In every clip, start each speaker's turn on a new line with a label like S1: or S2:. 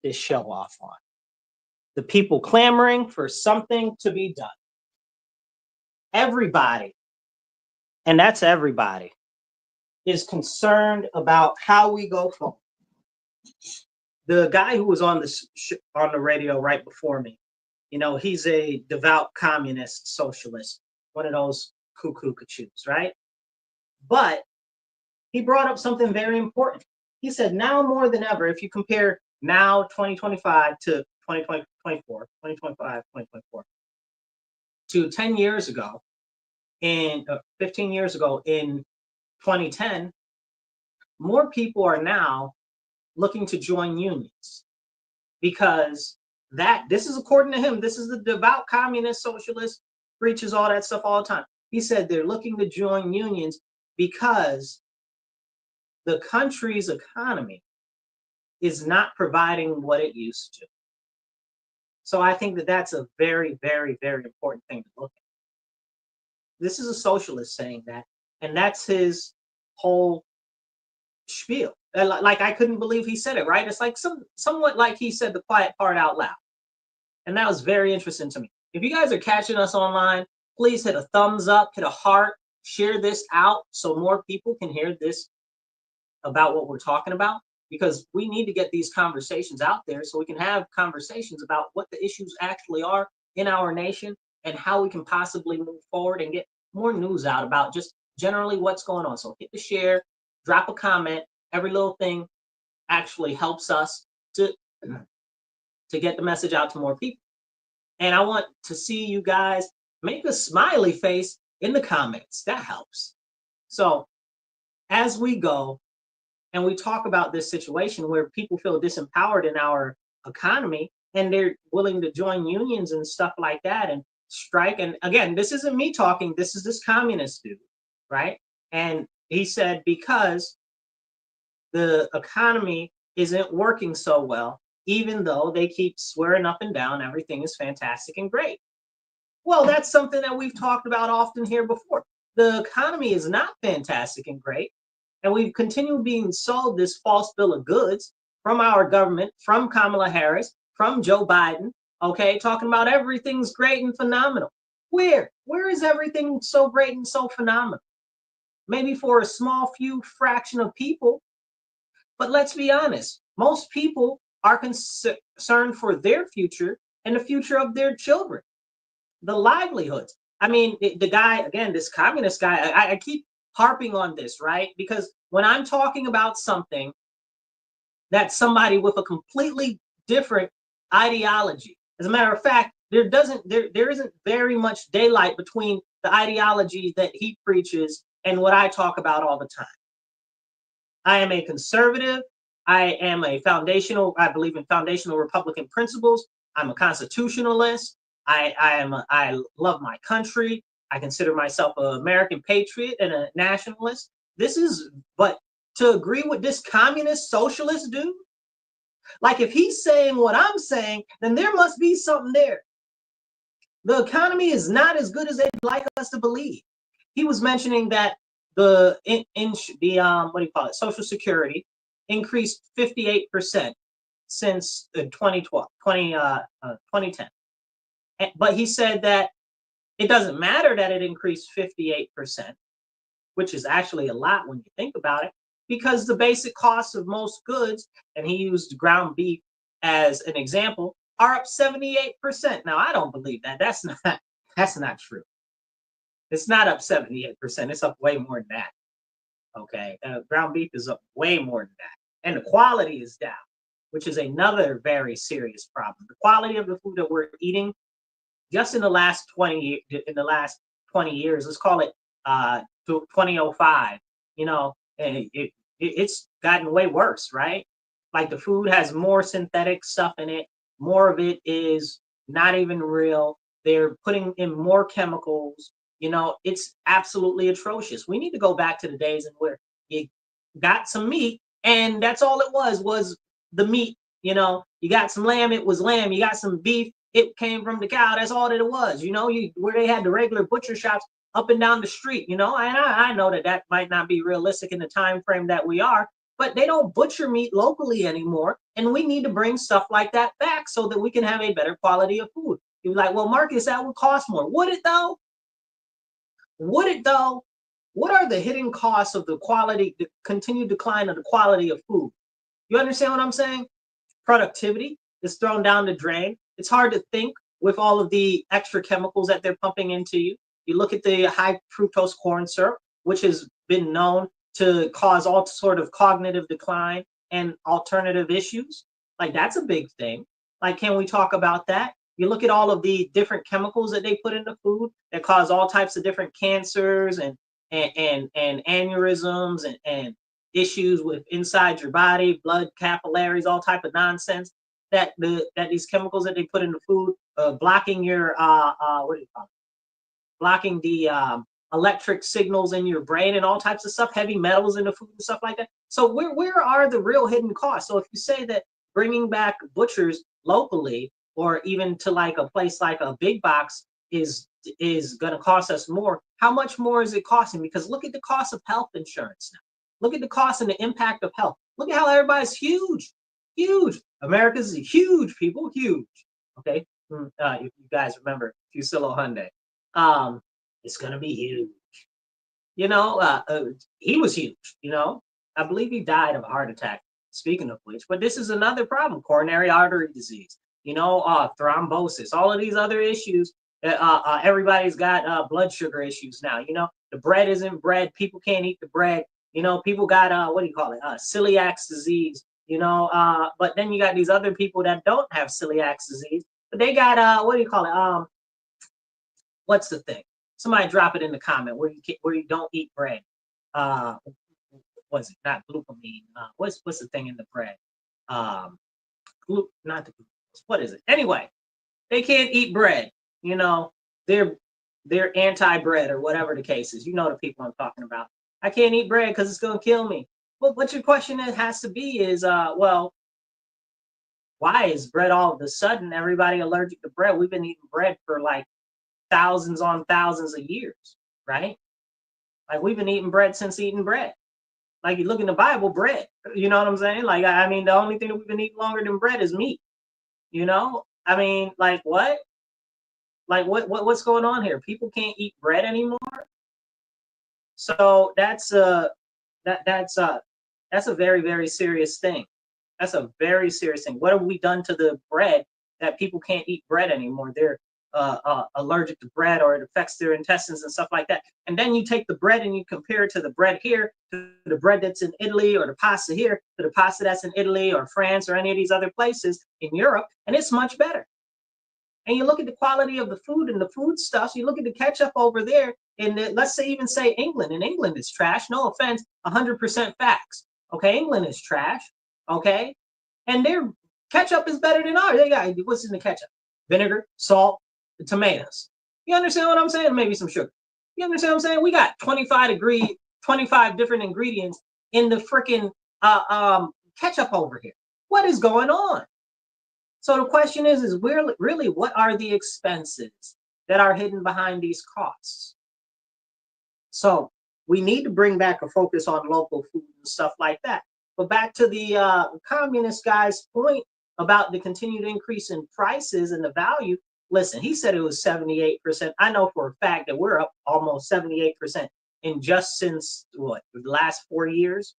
S1: this show off on. The people clamoring for something to be done. Everybody, and that's everybody, is concerned about how we go forward. The guy who was on the radio right before me, he's a devout communist socialist, one of those cuckoo cuckoos, right? But he brought up something very important. He said, now more than ever, if you compare now 2025 to 2024, 2024, to 10 years ago, in 15 years ago in 2010, more people are now looking to join unions because this is according to him, this is the devout communist socialist, preaches all that stuff all the time. He said they're looking to join unions because the country's economy is not providing what it used to. So I think that that's a very, very, very important thing to look at. This is a socialist saying that, and that's his whole spiel. Like, I couldn't believe he said it, right? It's like somewhat like he said the quiet part out loud. And that was very interesting to me. If you guys are catching us online, please hit a thumbs up, hit a heart, share this out so more people can hear this about what we're talking about, because we need to get these conversations out there so we can have conversations about what the issues actually are in our nation and how we can possibly move forward and get more news out about just generally what's going on. So hit the share, drop a comment. Every little thing actually helps us to get the message out to more people. And I want to see you guys make a smiley face in the comments. That helps. So as we go and we talk about this situation where people feel disempowered in our economy and they're willing to join unions and stuff like that and strike. And again, this isn't me talking, this is this communist dude, right? And he said, because the economy isn't working so well, even though they keep swearing up and down everything is fantastic and great. Well, that's something that we've talked about often here before. The economy is not fantastic and great, and we've continued being sold this false bill of goods from our government, from Kamala Harris, from Joe Biden, okay, talking about everything's great and phenomenal. Where is everything so great and so phenomenal? Maybe for a small few fraction of people, but let's be honest, most people are concerned for their future and the future of their children, the livelihoods. I mean, the guy, again, this communist guy, I keep harping on this, right? Because when I'm talking about something that somebody with a completely different ideology, as a matter of fact, there isn't very much daylight between the ideology that he preaches and what I talk about all the time. I am a conservative. I am I believe in foundational Republican principles. I'm a constitutionalist. I love my country. I consider myself an American patriot and a nationalist. But to agree with this communist socialist dude, like if he's saying what I'm saying, then there must be something there. The economy is not as good as they'd like us to believe. He was mentioning that the Social Security increased 58% since 2010. But he said that it doesn't matter that it increased 58%, which is actually a lot when you think about it, because the basic costs of most goods, and he used ground beef as an example, are up 78%. Now, I don't believe that. That's not true. It's not up 78%. It's up way more than that. Okay, ground beef is up way more than that, and the quality is down, which is another very serious problem. The quality of the food that we're eating, just in the last 20 years, let's call it 2005. And it's gotten way worse, right? Like the food has more synthetic stuff in it. More of it is not even real. They're putting in more chemicals. It's absolutely atrocious. We need to go back to the days in where you got some meat and that's all it was the meat. You got some lamb, it was lamb. You got some beef, it came from the cow. That's all that it was. Where they had the regular butcher shops up and down the street. And I know that might not be realistic in the time frame that we are, but they don't butcher meat locally anymore. And we need to bring stuff like that back so that we can have a better quality of food. You're like, well, Marcus, that would cost more. Would it though? Would it though? What are the hidden costs of the quality, the continued decline of the quality of food? You understand what I'm saying? Productivity is thrown down the drain. It's hard to think with all of the extra chemicals that they're pumping into you. You look at the high fructose corn syrup, which has been known to cause all sort of cognitive decline and alternative issues. Like that's a big thing. Like, can we talk about that? You look at all of the different chemicals that they put into food that cause all types of different cancers and aneurysms and issues with inside your body, blood capillaries, all type of nonsense that these chemicals that they put in the food, blocking your what do you call it? Blocking the electric signals in your brain and all types of stuff, heavy metals in the food and stuff like that. So where are the real hidden costs? So if you say that bringing back butchers locally or even to like a place like a big box is going to cost us more, how much more is it costing? Because look at the cost of health insurance now. Look at the cost and the impact of health. Look at how everybody's huge. America's huge, people, huge. Okay, if you guys remember Fusillo Hyundai, it's gonna be huge. You know, he was huge. You know, I believe he died of a heart attack. Speaking of which, but this is another problem: coronary artery disease. You know, thrombosis. All of these other issues. Everybody's got blood sugar issues now. You know, the bread isn't bread. People can't eat the bread. You know, people got what do you call it? Celiac disease. You know, but then you got these other people that don't have celiac disease, but they got what do you call it? What's the thing? Somebody drop it in the comment where you don't eat bread. What's it? Not glucamine. What's the thing in the bread? Not the glucose. What is it? Anyway, they can't eat bread. You know, they're anti-bread or whatever the case is. You know the people I'm talking about. I can't eat bread because it's gonna kill me. Well, what your question has to be is, well, why is bread all of a sudden everybody allergic to bread? We've been eating bread for like thousands on thousands of years, right? Like we've been eating bread since eating bread. Like you look in the Bible, bread. You know what I'm saying? Like I mean, the only thing that we've been eating longer than bread is meat. You know? I mean, like what? Like what's going on here? People can't eat bread anymore. So that's a very, very serious thing. That's a very serious thing. What have we done to the bread that people can't eat bread anymore? They're allergic to bread, or it affects their intestines and stuff like that. And then you take the bread and you compare it to the bread here, to the bread that's in Italy, or the pasta here, to the pasta that's in Italy or France or any of these other places in Europe, and it's much better. And you look at the quality of the food and the food stuff. You look at the ketchup over there, and let's say even say England. And England is trash. No offense, 100% facts. Okay, England is trash. Okay, and their ketchup is better than ours. They got what's in the ketchup? Vinegar, salt, tomatoes. You understand what I'm saying? Maybe some sugar. You understand what I'm saying? We got 25 different ingredients in the freaking ketchup over here. What is going on? So the question is really what are the expenses that are hidden behind these costs? So we need to bring back a focus on local food and stuff like that. But back to the communist guy's point about the continued increase in prices and the value. Listen, he said it was 78%. I know for a fact that we're up almost 78% in just since what, the last 4 years?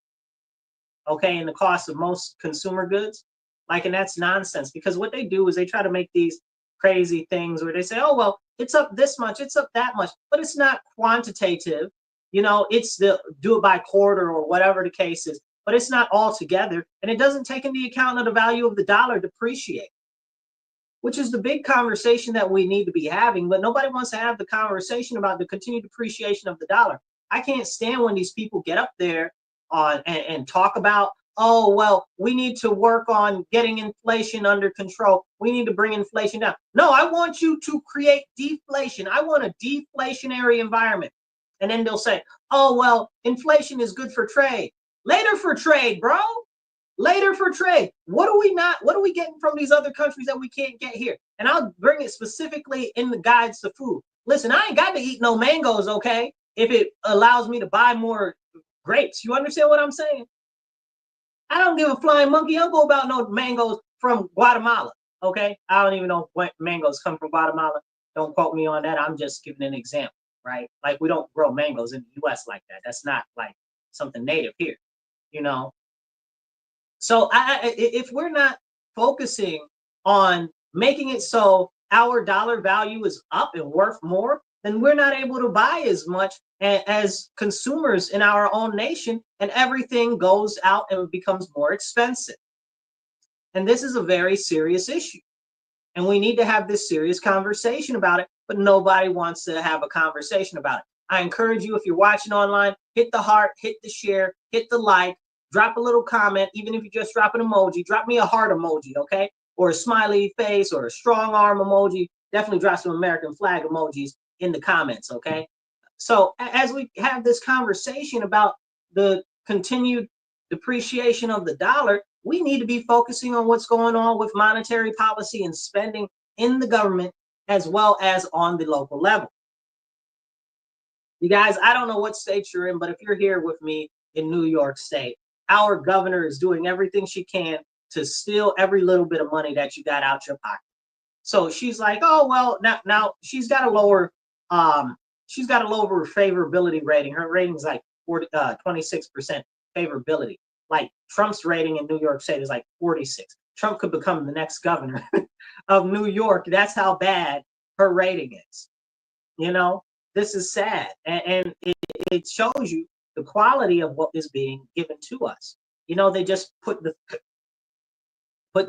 S1: Okay, in the cost of most consumer goods. Like, and that's nonsense, because what they do is they try to make these crazy things where they say, oh, well, it's up this much, it's up that much, but it's not quantitative. You know, it's the do it by quarter or whatever the case is, but it's not all together. And it doesn't take into account of the value of the dollar depreciate, which is the big conversation that we need to be having. But nobody wants to have the conversation about the continued depreciation of the dollar. I can't stand when these people get up there and talk about, oh, well, we need to work on getting inflation under control. We need to bring inflation down. No, I want you to create deflation. I want a deflationary environment. And then they'll say, oh, well, inflation is good for trade. Later for trade, bro. Later for trade. What are we getting from these other countries that we can't get here? And I'll bring it specifically in the guides to food. Listen, I ain't got to eat no mangoes, okay, if it allows me to buy more grapes. You understand what I'm saying? I don't give a flying monkey. I don't go about no mangoes from Guatemala. Okay, I don't even know what mangoes come from Guatemala. Don't quote me on that. I'm just giving an example, right? Like we don't grow mangoes in the U.S. like that. That's not like something native here, you know. So if we're not focusing on making it so our dollar value is up and worth more, then we're not able to buy as much as consumers in our own nation, and everything goes out and becomes more expensive. And this is a very serious issue. And we need to have this serious conversation about it, but nobody wants to have a conversation about it. I encourage you, if you're watching online, hit the heart, hit the share, hit the like, drop a little comment. Even if you just drop an emoji, drop me a heart emoji, okay? Or a smiley face or a strong arm emoji. Definitely drop some American flag emojis in the comments, okay? So as we have this conversation about the continued depreciation of the dollar, we need to be focusing on what's going on with monetary policy and spending in the government as well as on the local level. You guys, I don't know what state you're in, but if you're here with me in New York State, our governor is doing everything she can to steal every little bit of money that you got out your pocket. So she's like, oh well, now she's got a lower favorability rating. Her rating's like 26% favorability. Like Trump's rating in New York State is like 46. Trump could become the next governor of New York. That's how bad her rating is. You know, this is sad, and it shows you the quality of what is being given to us. You know, they just put the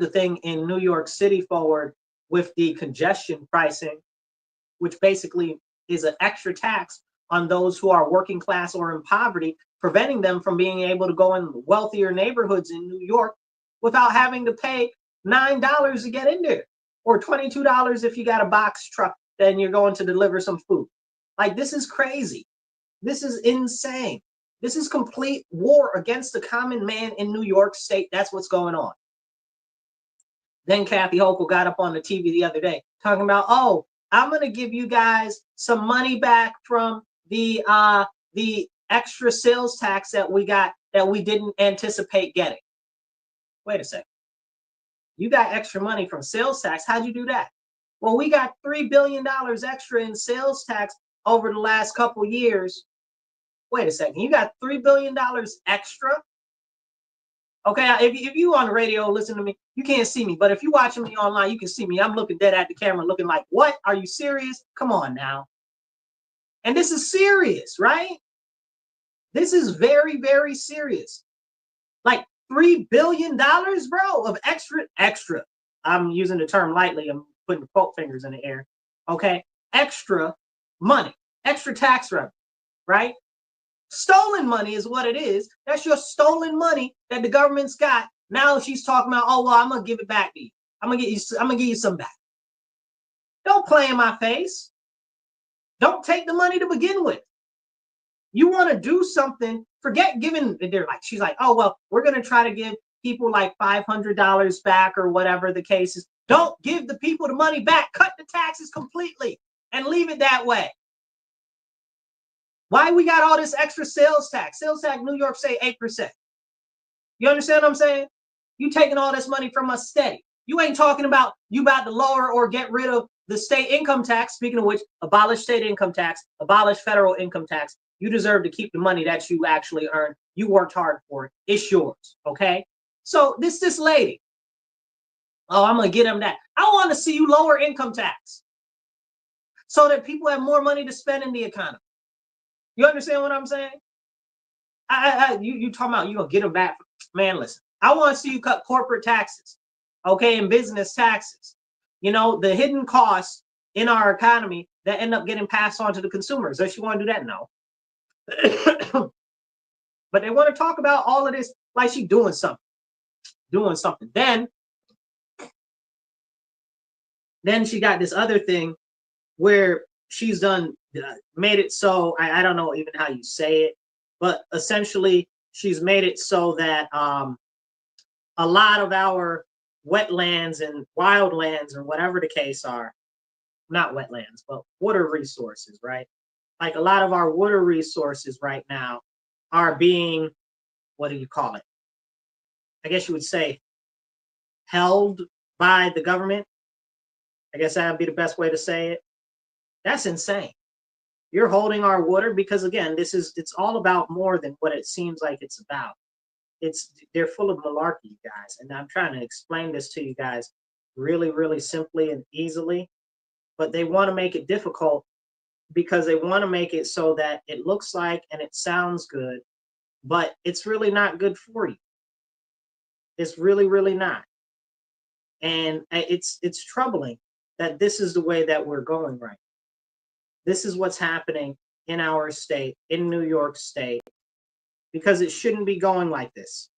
S1: thing in New York City forward with the congestion pricing, which basically is an extra tax on those who are working class or in poverty, preventing them from being able to go in wealthier neighborhoods in New York without having to pay $9 to get in there, or $22 if you got a box truck and you're going to deliver some food. Like, this is crazy. This is insane. This is complete war against the common man in New York State. That's what's going on. Then Kathy Hochul got up on the TV the other day talking about, oh, I'm going to give you guys some money back from the extra sales tax that we got that we didn't anticipate getting. Wait a second. You got extra money from sales tax. How'd you do that? Well, we got $3 billion extra in sales tax over the last couple years. Wait a second. You got $3 billion extra? Okay, if you on the radio, listen to me, you can't see me. But if you're watching me online, you can see me. I'm looking dead at the camera, looking like, what? Are you serious? Come on now. And this is serious, right? This is very, very serious. Like $3 billion, bro, of extra. I'm using the term lightly. I'm putting the quote fingers in the air. Okay, extra money, extra tax revenue, right? Stolen money is what it is. That's your stolen money that the government's got. Now she's talking about, oh well, I'm gonna give it back to you. I'm gonna give you some back. Don't play in my face. Don't take the money to begin with. You want to do something, forget giving. They're like, she's like, oh well, we're gonna try to give people like $500 back or whatever the case is. Don't give the people the money back. Cut the taxes completely and leave it that way. Why we got all this extra sales tax? Sales tax, New York say 8%. You understand what I'm saying? You taking all this money from us steady. You ain't talking about you about to lower or get rid of the state income tax. Speaking of which, abolish state income tax, abolish federal income tax. You deserve to keep the money that you actually earned. You worked hard for it. It's yours, okay? So this lady, oh, I'm gonna get them that. I want to see you lower income tax so that people have more money to spend in the economy. You understand what I'm saying? You talking about you gonna get them back? Man, listen. I want to see you cut corporate taxes, okay, and business taxes. You know, the hidden costs in our economy that end up getting passed on to the consumers. Does she want to do that? No. But they want to talk about all of this like she's doing something. Then she got this other thing where she's made it so I don't know even how you say it, but essentially she's made it so that a lot of our wetlands and wildlands or whatever the case are, not wetlands, but water resources, right? Like a lot of our water resources right now are being, what do you call it? I guess you would say, held by the government. I guess that would be the best way to say it. That's insane. You're holding our water because, again, it's all about more than what it seems like it's about. They're full of malarkey, you guys, and I'm trying to explain this to you guys really, really simply and easily, but they want to make it difficult because they want to make it so that it looks like and it sounds good, but it's really not good for you. It's really, really not. And it's troubling that this is the way that we're going right now. This is what's happening in our state, in New York State, because it shouldn't be going like this.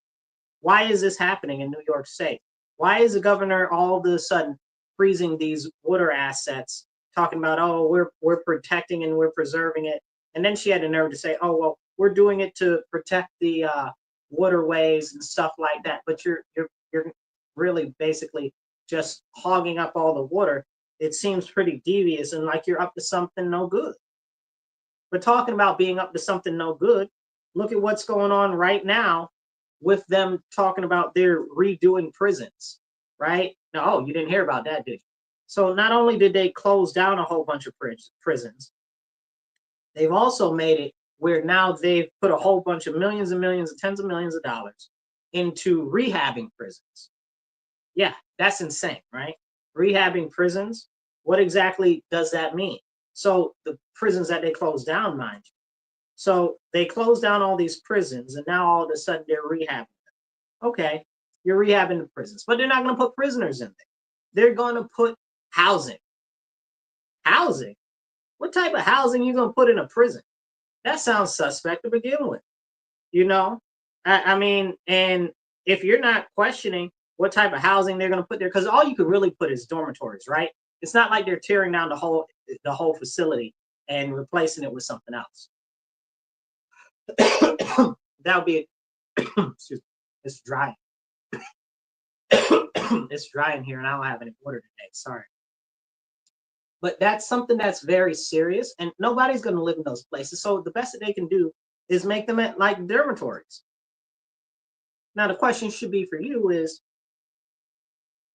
S1: Why is this happening in New York State? Why is the governor all of a sudden freezing these water assets, talking about, oh, we're protecting and we're preserving it? And then she had the nerve to say, oh, well, we're doing it to protect the waterways and stuff like that. But you're really basically just hogging up all the water. It seems pretty devious and like you're up to something no good. But talking about being up to something no good, look at what's going on right now with them talking about they're redoing prisons, right? Now, oh, you didn't hear about that, did you? So not only did they close down a whole bunch of prisons, they've also made it where now they've put a whole bunch of millions and millions and tens of millions of dollars into rehabbing prisons. Yeah, that's insane, right? Rehabbing prisons, what exactly does that mean? So the prisons that they closed down, mind you. So they closed down all these prisons, and now all of a sudden they're rehabbing them. Okay, you're rehabbing the prisons, but they're not going to put prisoners in there. They're going to put housing. Housing? What type of housing are you going to put in a prison? That sounds suspect to begin with. You know, I mean, and if you're not questioning what type of housing they're going to put there, because all you could really put is dormitories, right? It's not like they're tearing down the whole facility and replacing it with something else. That would be excuse me, it's dry. It's dry in here and I don't have any water today. Sorry. But that's something that's very serious and nobody's going to live in those places. So the best that they can do is make them like dormitories. Now, the question should be for you is,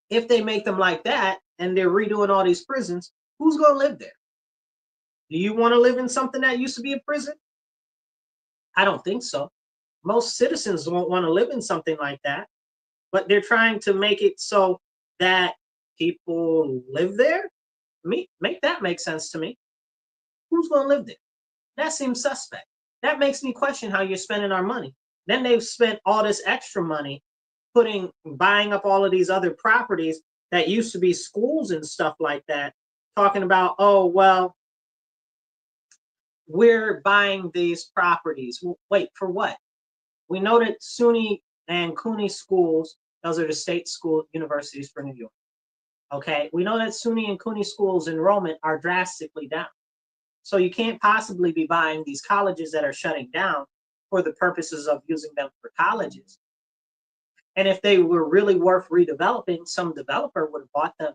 S1: if they make them like that and they're redoing all these prisons, who's going to live there? Do you want to live in something that used to be a prison? I don't think so. Most citizens won't want to live in something like that, but they're trying to make it so that people live there. Make that make sense to me. Who's going to live there? That seems suspect. That makes me question how you're spending our money. Then they've spent all this extra money buying up all of these other properties that used to be schools and stuff like that, talking about, oh, well, we're buying these properties. Well, wait, for what? We know that SUNY and CUNY schools, those are the state school universities for New York. Okay, we know that SUNY and CUNY schools enrollment are drastically down. So you can't possibly be buying these colleges that are shutting down for the purposes of using them for colleges. And if they were really worth redeveloping, some developer would have bought them.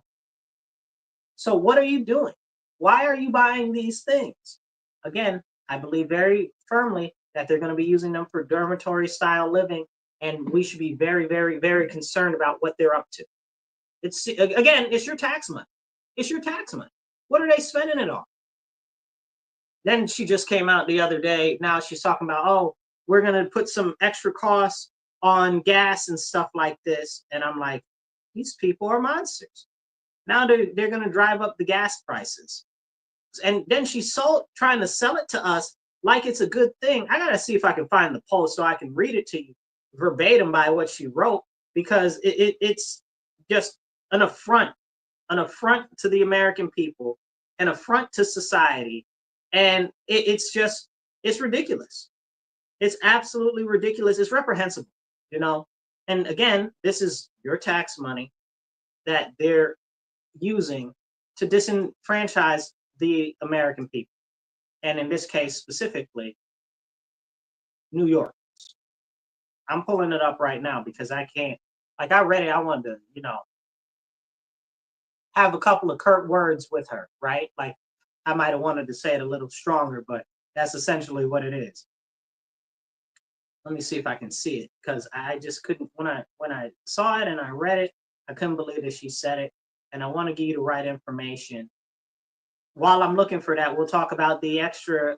S1: So what are you doing? Why are you buying these things? Again, I believe very firmly that they're going to be using them for dormitory style living, and we should be very, very, very concerned about what they're up to. It's your tax money. It's your tax money. What are they spending it on? Then she just came out the other day. Now she's talking about, oh, we're going to put some extra costs on gas and stuff like this. And I'm like, these people are monsters. Now they're going to drive up the gas prices. And then she's trying to sell it to us like it's a good thing. I got to see if I can find the post so I can read it to you verbatim by what she wrote, because it's just an affront to the American people, an affront to society. And it's ridiculous. It's absolutely ridiculous. It's reprehensible, you know? And again, this is your tax money that they're using to disenfranchise the American people. And in this case, specifically, New York. I'm pulling it up right now because I can't, like, I read it. I wanted to, have a couple of curt words with her, right? Like, I might have wanted to say it a little stronger, but that's essentially what it is. Let me see if I can see it, because I just couldn't, when I saw it and I read it, I couldn't believe that she said it. And I want to give you the right information. While I'm looking for that, we'll talk about the extra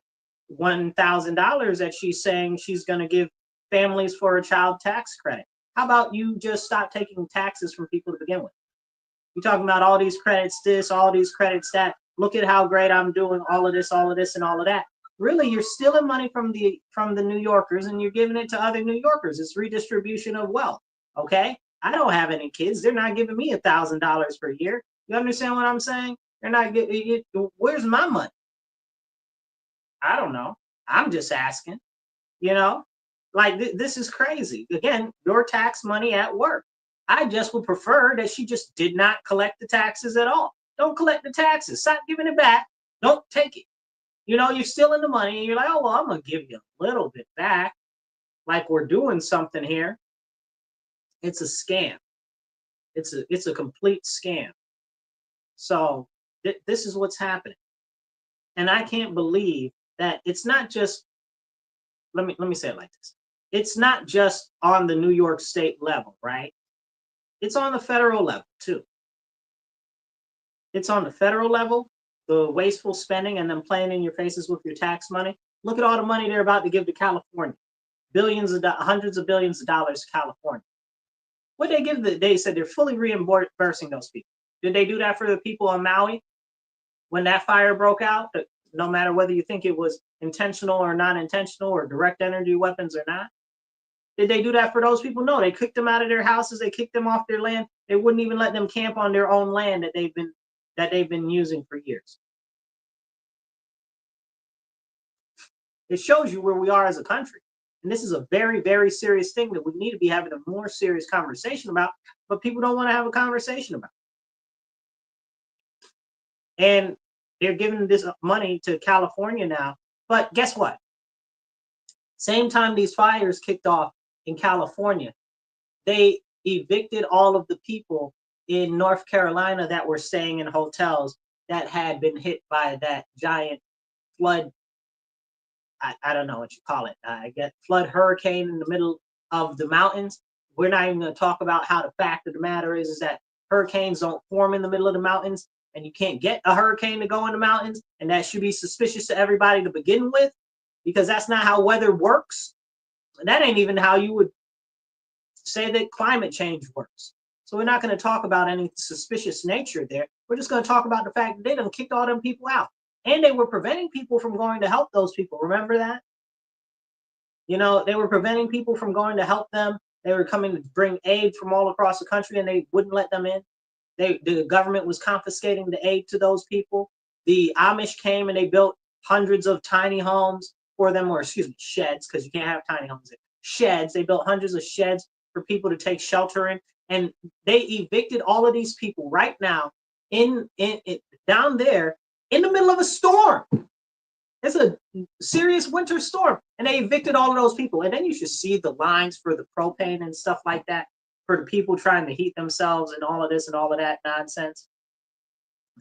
S1: $1,000 that she's saying she's going to give families for a child tax credit. How about you just stop taking taxes from people to begin with? You're talking about all these credits, this, all these credits, that. Look at how great I'm doing, all of this, and all of that. Really, you're stealing money from the New Yorkers and you're giving it to other New Yorkers. It's redistribution of wealth. Okay? I don't have any kids. They're not giving me $1,000 per year. You understand what I'm saying? They're not getting it. Where's my money? I don't know. I'm just asking. You know, like this is crazy. Again, your tax money at work. I just would prefer that she just did not collect the taxes at all. Don't collect the taxes. Stop giving it back. Don't take it. You know, you're stealing the money and you're like, oh, well, I'm going to give you a little bit back. Like we're doing something here. It's a scam. It's a complete scam. So this is what's happening. And I can't believe that it's not just, let me say it like this. It's not just on the New York State level, right? It's on the federal level too. It's on the federal level, the wasteful spending and then playing in your faces with your tax money. Look at all the money they're about to give to California. Hundreds of billions of dollars to California. What they give, they said they're fully reimbursing those people. Did they do that for the people on Maui when that fire broke out? No matter whether you think it was intentional or not intentional or direct energy weapons or not. Did they do that for those people? No, they kicked them out of their houses. They kicked them off their land. They wouldn't even let them camp on their own land that they've been using for years. It shows you where we are as a country. And this is a very, very serious thing that we need to be having a more serious conversation about, but people don't want to have a conversation about. And they're giving this money to California now. But guess what? Same time these fires kicked off in California, they evicted all of the people in North Carolina that were staying in hotels that had been hit by that giant flood. I don't know what you call it. I guess flood hurricane in the middle of the mountains. We're not even going to talk about how the fact of the matter is that hurricanes don't form in the middle of the mountains, and you can't get a hurricane to go in the mountains, and that should be suspicious to everybody to begin with, because that's not how weather works. And that ain't even how you would say that climate change works. So we're not going to talk about any suspicious nature there. We're just going to talk about the fact that they done kicked all them people out. And they were preventing people from going to help those people. Remember that? You know, they were preventing people from going to help them. They were coming to bring aid from all across the country, and they wouldn't let them in. The government was confiscating the aid to those people. The Amish came and they built hundreds of tiny homes for them, or excuse me, sheds, because you can't have tiny homes. Sheds. They built hundreds of sheds for people to take shelter in. And they evicted all of these people right now in down there in the middle of a storm. It's a serious winter storm, and they evicted all of those people. And then you should see the lines for the propane and stuff like that for the people trying to heat themselves and all of this and all of that nonsense.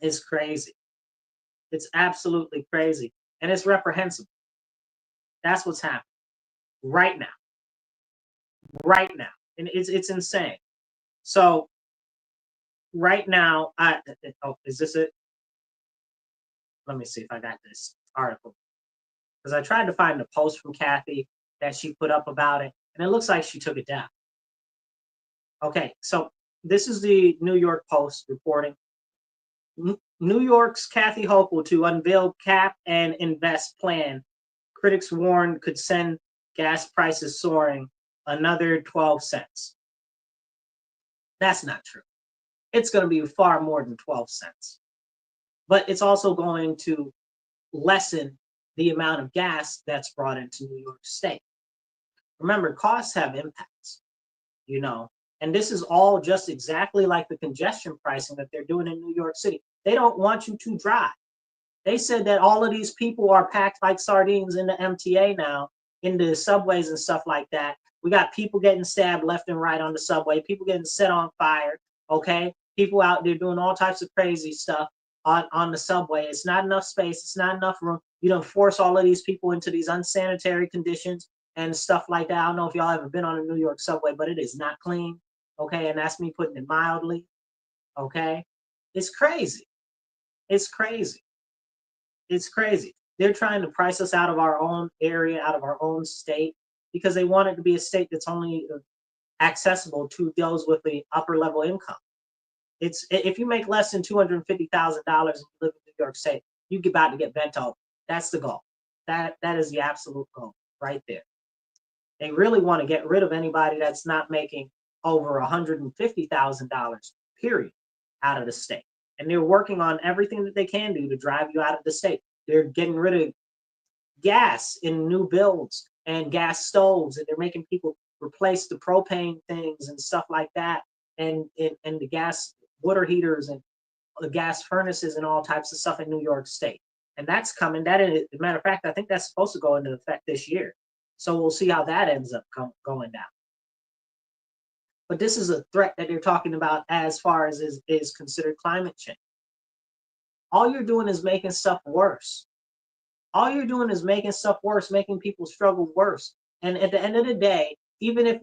S1: It's crazy. It's absolutely crazy, and it's reprehensible. That's what's happening right now. Right now, and it's insane. So right now, is this it? Let me see if I got this article, because I tried to find the post from Kathy that she put up about it, and it looks like she took it down. Okay, so this is the New York Post reporting. New York's Kathy Hochul to unveil cap and invest plan. Critics warn could send gas prices soaring another 12 cents. That's not true. It's going to be far more than 12 cents. But it's also going to lessen the amount of gas that's brought into New York State. Remember, costs have impacts, you know, and this is all just exactly like the congestion pricing that they're doing in New York City. They don't want you to drive. They said that all of these people are packed like sardines in the MTA now, in the subways and stuff like that. We got people getting stabbed left and right on the subway, people getting set on fire, okay? People out there doing all types of crazy stuff on the subway. It's not enough space. It's not enough room. You don't force all of these people into these unsanitary conditions, and stuff like that. I don't know if y'all ever been on a New York subway, but it is not clean. Okay, and that's me putting it mildly. Okay, it's crazy. It's crazy. It's crazy. They're trying to price us out of our own area, out of our own state, because they want it to be a state that's only accessible to those with the upper level income. It's if you make less than $250,000 and you live in New York State, you get about to get bent over. That's the goal. That is the absolute goal right there. They really want to get rid of anybody that's not making over $150,000, period, out of the state. And they're working on everything that they can do to drive you out of the state. They're getting rid of gas in new builds and gas stoves, and they're making people replace the propane things and stuff like that, and the gas water heaters and the gas furnaces and all types of stuff in New York State. And that's coming. That is, as a matter of fact, I think that's supposed to go into effect this year. So we'll see how that ends up going down. But this is a threat that they're talking about as far as is considered climate change. All you're doing is making stuff worse. All you're doing is making stuff worse, making people struggle worse. And at the end of the day, even if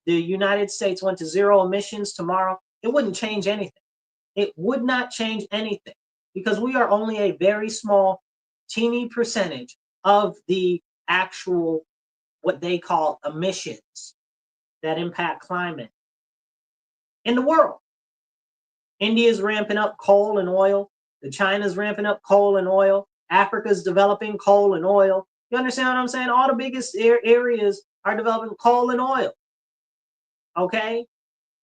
S1: the United States went to zero emissions tomorrow, it wouldn't change anything. It would not change anything, because we are only a very small, teeny percentage of the actual, what they call emissions that impact climate in the world. India's ramping up coal and oil. The China's ramping up coal and oil. Africa's developing coal and oil. You understand what I'm saying? All the biggest areas are developing coal and oil. Okay?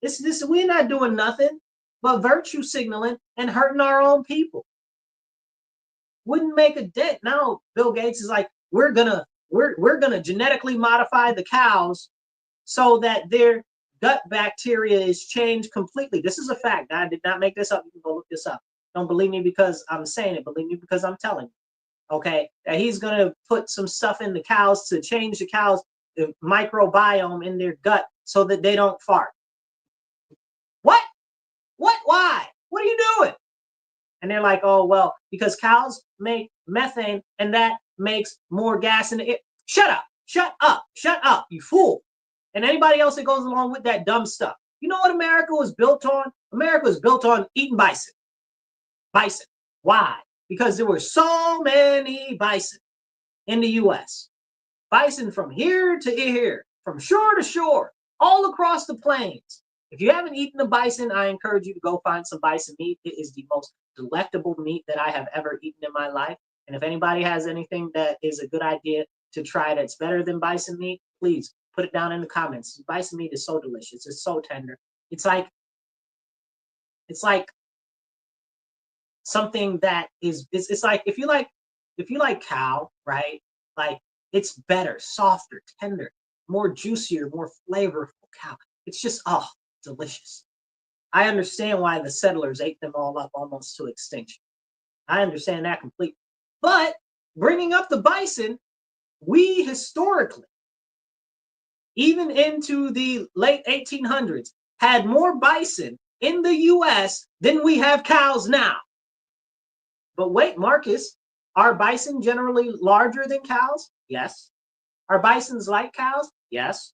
S1: We're not doing nothing but virtue signaling and hurting our own people. Wouldn't make a dent. Now Bill Gates is like, we're gonna genetically modify the cows so that their gut bacteria is changed completely. This is a fact. I did not make this up. You can go look this up. Don't believe me because I'm saying it. Believe me because I'm telling you. Okay, that he's gonna put some stuff in the cows to change the cows' the microbiome in their gut so that they don't fart. What? Why? What are you doing? And they're like, oh, well, because cows make methane and that makes more gas in the air. Shut up, you fool. And anybody else that goes along with that dumb stuff. You know what America was built on? America was built on eating bison. Bison. Why? Because there were so many bison in the U.S. Bison from here to here, from shore to shore, all across the plains. If you haven't eaten a bison, I encourage you to go find some bison meat. It is the most delectable meat that I have ever eaten in my life. And if anybody has anything that is a good idea to try that's better than bison meat, please put it down in the comments. Bison meat is so delicious. It's so tender. It's like something that is, it's like if you like cow, right? Like it's better, softer, tender, more juicier, more flavorful cow. It's just, oh, delicious. I understand why the settlers ate them all up almost to extinction. I understand that completely. But bringing up the bison, we historically, even into the late 1800s, had more bison in the U.S. than we have cows now. But wait, Marcus, are bison generally larger than cows? Yes. Are bisons like cows? Yes.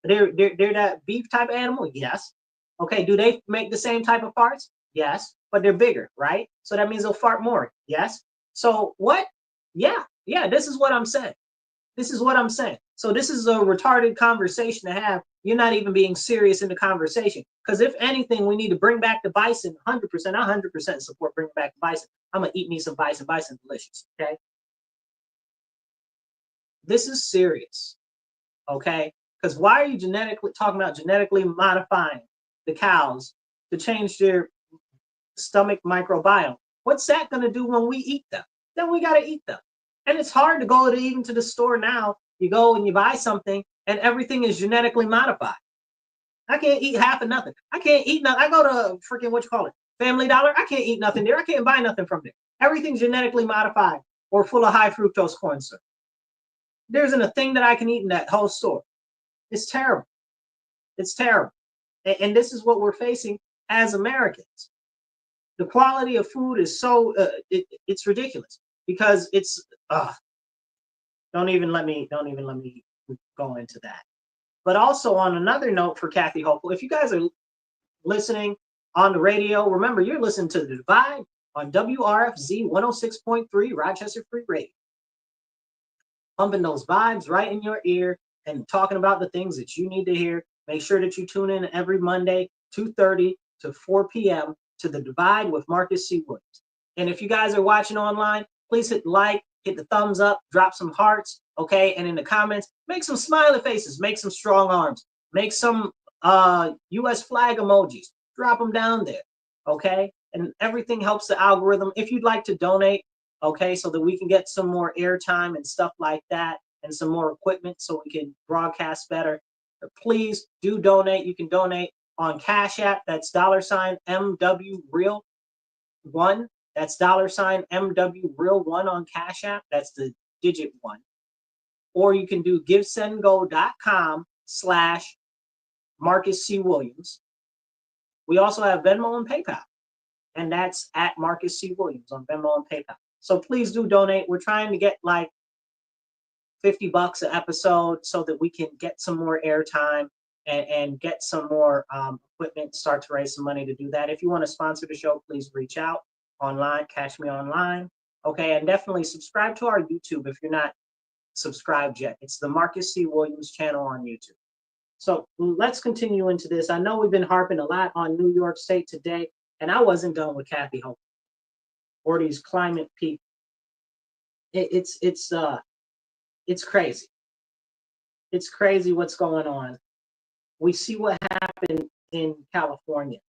S1: They're that beef type animal? Yes. Okay, do they make the same type of farts? Yes, but they're bigger, right? So that means they'll fart more. Yes. So what? Yeah, this is what I'm saying. This is what I'm saying. So this is a retarded conversation to have. You're not even being serious in the conversation. Because if anything, we need to bring back the bison 100%. I 100% support bringing back the bison. I'm going to eat me some bison. Bison delicious, okay? This is serious, okay? Because why are you talking about genetically modifying the cows to change their stomach microbiome? What's that going to do when we eat them? Then we got to eat them. And it's hard to go even to the store now. You go and you buy something and everything is genetically modified. I can't eat half of nothing. I can't eat nothing. I go to freaking, Family Dollar. I can't eat nothing there. I can't buy nothing from there. Everything's genetically modified or full of high fructose corn syrup. There isn't a thing that I can eat in that whole store. It's terrible. It's terrible. And this is what we're facing as Americans. The quality of food is so, it's ridiculous because it's, don't even let me go into that. But also on another note for Kathy Hopeful, if you guys are listening on the radio, remember you're listening to The Divide on WRFZ 106.3 Rochester Free Radio. Pumping those vibes right in your ear and talking about the things that you need to hear. Make sure that you tune in every Monday, 2:30 to 4 p.m. to The Divide with Marcus C. Williams. And if you guys are watching online, please hit like, hit the thumbs up, drop some hearts, okay? And in the comments, make some smiley faces, make some strong arms, make some U.S. flag emojis. Drop them down there, okay? And everything helps the algorithm. If you'd like to donate, okay, so that we can get some more airtime and stuff like that and some more equipment so we can broadcast better, please do donate. You can donate on Cash App. That's $MW Real 1. That's $MW Real 1 on Cash App. That's the digit 1. Or you can do givesendgo.com/Marcus C. Williams. We also have Venmo and PayPal, and that's at Marcus C. Williams on Venmo and PayPal. So please do donate. We're trying to get like $50 an episode so that we can get some more airtime and get some more equipment, start to raise some money to do that. If you want to sponsor the show, please reach out online, catch me online. Okay, and definitely subscribe to our YouTube if you're not subscribed yet. It's the Marcus C. Williams channel on YouTube. So let's continue into this. I know we've been harping a lot on New York State today, and I wasn't done with Kathy Hope or these climate people. It's crazy. It's crazy what's going on. We see what happened in California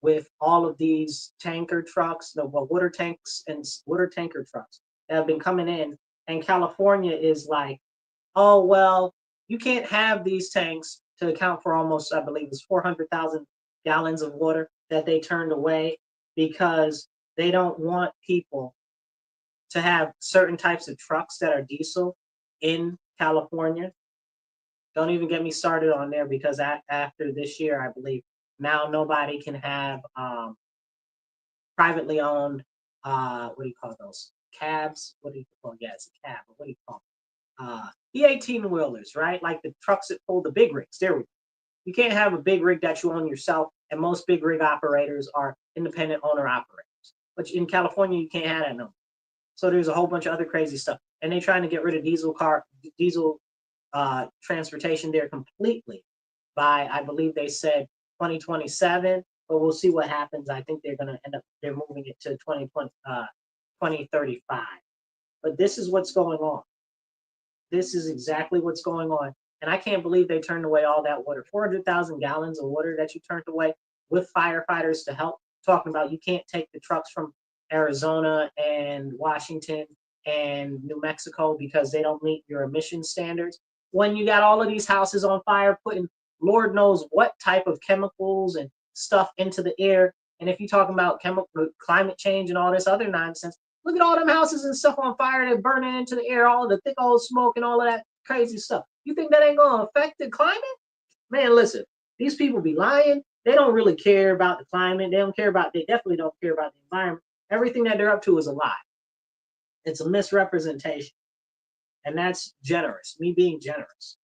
S1: with all of these tanker trucks, the water tanks and water tanker trucks that have been coming in, and California is like, oh, well, you can't have these tanks to account for almost, I believe it's 400,000 gallons of water that they turned away because they don't want people to have certain types of trucks that are diesel in California. Don't even get me started on there because after this year, I believe, now nobody can have privately owned, what do you call those? Cabs? What do you call? Yeah, it's a cab. But what do you call them? E18 wheelers, right? Like the trucks that pull the big rigs. There we go. You can't have a big rig that you own yourself, and most big rig operators are independent owner operators. But in California, you can't have that no more. So there's a whole bunch of other crazy stuff, and they're trying to get rid of diesel transportation there completely by, I believe they said 2027, but we'll see what happens. I think they're going to they're moving it to 2035. But this is what's going on. This is exactly what's going on. And I can't believe they turned away all that water, 400,000 gallons of water that you turned away with firefighters to help. Talking about you can't take the trucks from Arizona and Washington and New Mexico because they don't meet your emission standards. When you got all of these houses on fire, putting Lord knows what type of chemicals and stuff into the air. And if you're talking about climate change and all this other nonsense, look at all them houses and stuff on fire that burning into the air, all the thick old smoke and all of that crazy stuff. You think that ain't gonna affect the climate? Man, listen, these people be lying. They don't really care about the climate. They definitely don't care about the environment. Everything that they're up to is a lie. It's a misrepresentation. And that's generous, me being generous.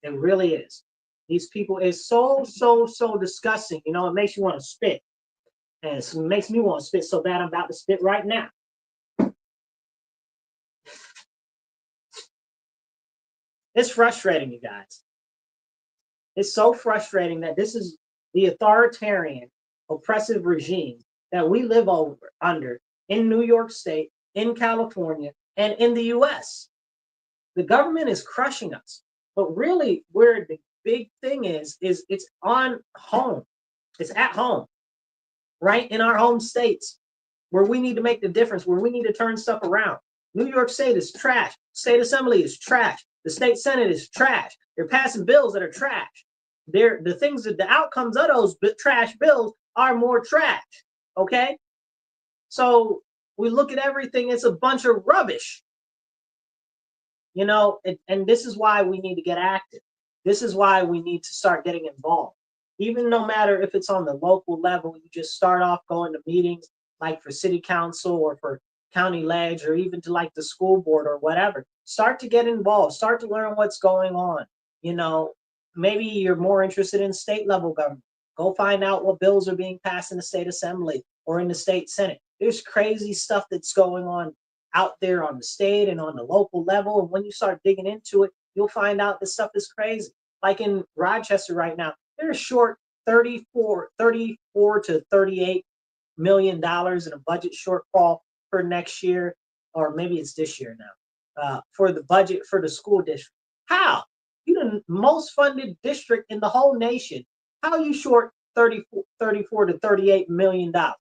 S1: It really is. These people is so disgusting. You know, it makes you want to spit. And it makes me want to spit so bad I'm about to spit right now. It's frustrating, you guys. It's so frustrating that this is the authoritarian, oppressive regime that we live under in New York State, in California, and in the U.S. The government is crushing us. But really, where the big thing is it's on home. It's at home, right? In our home states, where we need to make the difference, where we need to turn stuff around. New York State is trash. State Assembly is trash. The state Senate is trash. They're passing bills that are trash. The outcomes of those trash bills are more trash. Okay? So we look at everything, it's a bunch of rubbish. You know, and this is why we need to get active. This is why we need to start getting involved. Even no matter if it's on the local level, you just start off going to meetings like for city council or for county ledge or even to like the school board or whatever. Start to get involved. Start to learn what's going on. You know, maybe you're more interested in state level government. Go find out what bills are being passed in the state assembly or in the state senate. There's crazy stuff that's going on out there on the state and on the local level. And when you start digging into it, you'll find out this stuff is crazy. Like in Rochester right now, they're short 34 to 38 million dollars in a budget shortfall for next year, or maybe it's this year now, for the budget for the school district. How? You're the most funded district in the whole nation. How are you short 34 to 38 million dollars?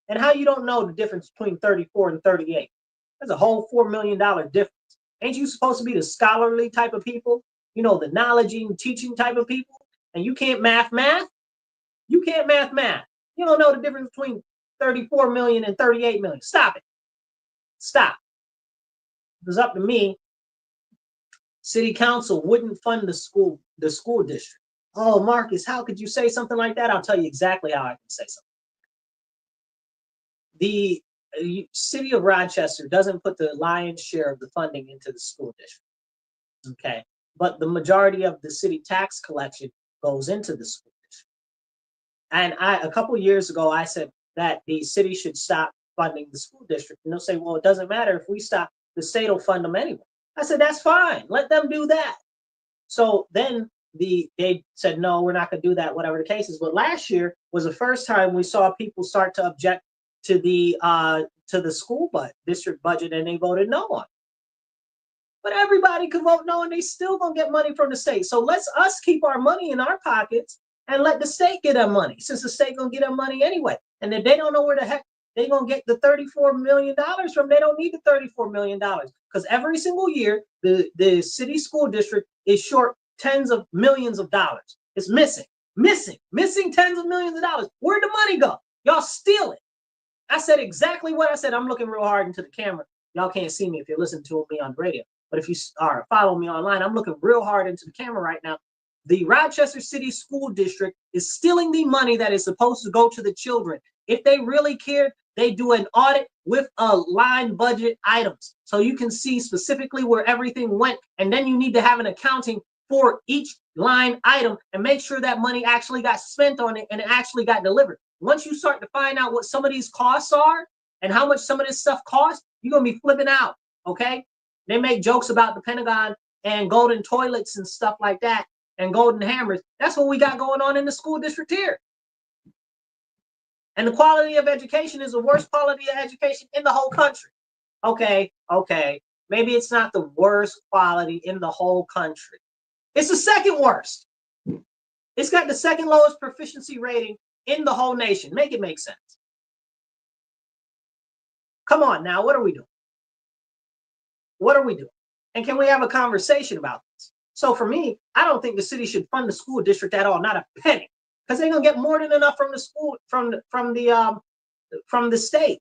S1: And how you don't know the difference between 34 and 38? That's a whole $4 million difference. Ain't you supposed to be the scholarly type of people? You know, the knowledging, teaching type of people? And you can't math? You can't math. You don't know the difference between 34 million and 38 million. Stop it. Stop. If it was up to me, city council wouldn't fund the school district. Oh, Marcus, how could you say something like that? I'll tell you exactly how I can say something. The city of Rochester doesn't put the lion's share of the funding into the school district. Okay. But the majority of the city tax collection goes into the school district. And a couple of years ago, I said that the city should stop funding the school district. And they'll say, well, it doesn't matter if we stop, the state will fund them anyway. I said, that's fine. Let them do that. So then they said, no, we're not going to do that, whatever the case is. But last year was the first time we saw people start to object to the school district budget, and they voted no on it. But everybody could vote no, and they still gonna get money from the state. So let's us keep our money in our pockets and let the state get their money, since the state gonna get their money anyway. And if they don't know where the heck they're gonna get the $34 million from, they don't need the $34 million, because every single year the city school district is short tens of millions of dollars. It's missing tens of millions of dollars. Where'd the money go? Y'all steal it. I said exactly what I said. I'm looking real hard into the camera. Y'all can't see me if you're listening to me on the radio. But if you are following me online, I'm looking real hard into the camera right now. The Rochester City School District is stealing the money that is supposed to go to the children. If they really cared, they do an audit with line budget items, so you can see specifically where everything went. And then you need to have an accounting for each line item and make sure that money actually got spent on it and it actually got delivered. Once you start to find out what some of these costs are and how much some of this stuff costs, you're going to be flipping out, okay? They make jokes about the Pentagon and golden toilets and stuff like that and golden hammers. That's what we got going on in the school district here. And the quality of education is the worst quality of education in the whole country. Okay. Maybe it's not the worst quality in the whole country. It's the second worst. It's got the second lowest proficiency rating in the whole nation. Make it make sense. Come on now, what are we doing? What are we doing? And can we have a conversation about this? So for me, I don't think the city should fund the school district at all, not a penny, because they're gonna get more than enough from the school, from the state.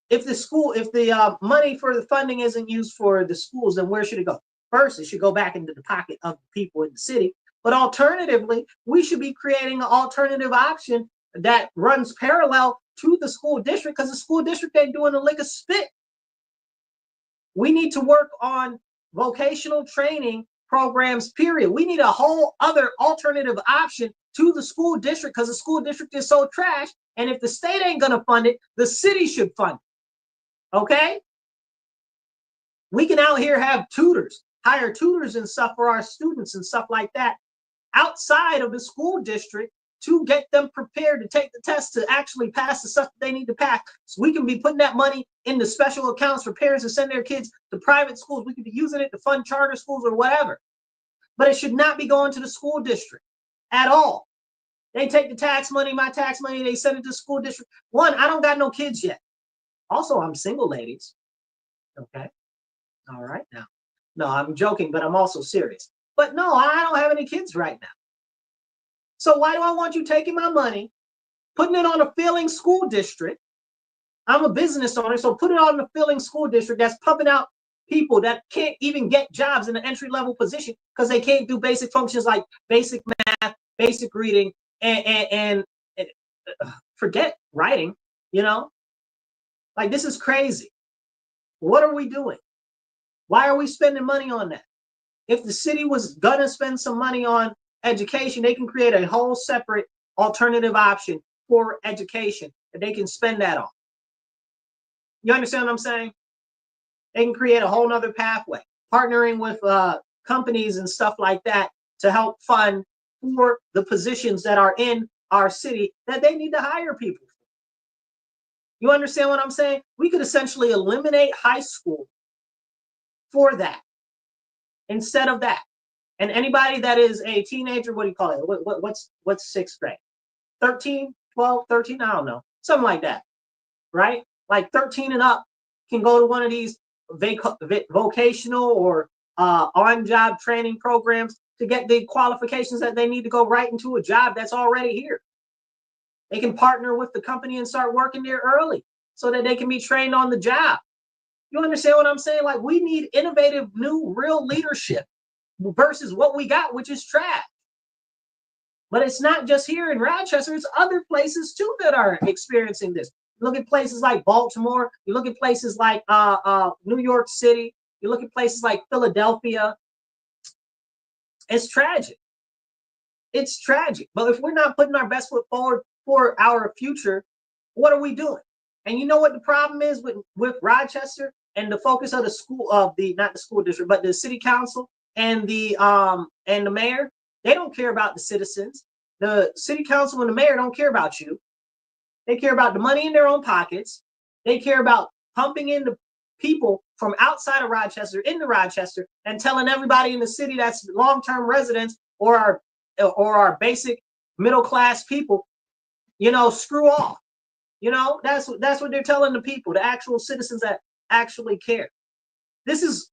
S1: If the money for the funding isn't used for the schools, then where should it go? First, it should go back into the pocket of the people in the city. But alternatively, we should be creating an alternative option that runs parallel to the school district, because the school district ain't doing a lick of spit. We need to work on vocational training programs, period. We need a whole other alternative option to the school district, because the school district is so trash. And if the state ain't going to fund it, the city should fund it. Okay? We can out here have tutors, hire tutors and stuff for our students and stuff like that outside of the school district to get them prepared to take the test to actually pass the stuff that they need to pass. So we can be putting that money in the special accounts for parents to send their kids to private schools. We could be using it to fund charter schools or whatever. But it should not be going to the school district at all. They take the tax money, my tax money, they send it to the school district. One, I don't got no kids yet. Also, I'm single, ladies. Okay. All right now. No, I'm joking, but I'm also serious. But no, I don't have any kids right now. So why do I want you taking my money, putting it on a failing school district? I'm a business owner, so put it on a failing school district that's pumping out people that can't even get jobs in an entry-level position because they can't do basic functions like basic math, basic reading, and forget writing, you know? Like, this is crazy. What are we doing? Why are we spending money on that? If the city was gonna spend some money on education, they can create a whole separate alternative option for education that they can spend that on. You understand what I'm saying? They can create a whole nother pathway, partnering with companies and stuff like that to help fund for the positions that are in our city that they need to hire people for. You understand what I'm saying? We could essentially eliminate high school for that instead of that. And anybody that is a teenager, what do you call it? What's sixth grade? 13, 12, 13, I don't know. Something like that, right? Like 13 and up can go to one of these vocational or on-job training programs to get the qualifications that they need to go right into a job that's already here. They can partner with the company and start working there early so that they can be trained on the job. You understand what I'm saying? Like, we need innovative, new, real leadership versus what we got, which is trash. But it's not just here in Rochester, it's other places too that are experiencing this. Look at places like Baltimore, you look at places like New York City, you look at places like Philadelphia. It's tragic. It's tragic. But if we're not putting our best foot forward for our future, what are we doing? And you know what the problem is with Rochester and the focus of the school, of the, not the school district, but the city council and the mayor? They don't care about the citizens. The city council and the mayor don't care about you. They care about the money in their own pockets. They care about pumping in the people from outside of Rochester into Rochester and telling everybody in the city that's long-term residents or our basic middle-class people, you know, screw off. You know, that's what they're telling the people, the actual citizens that actually care. This is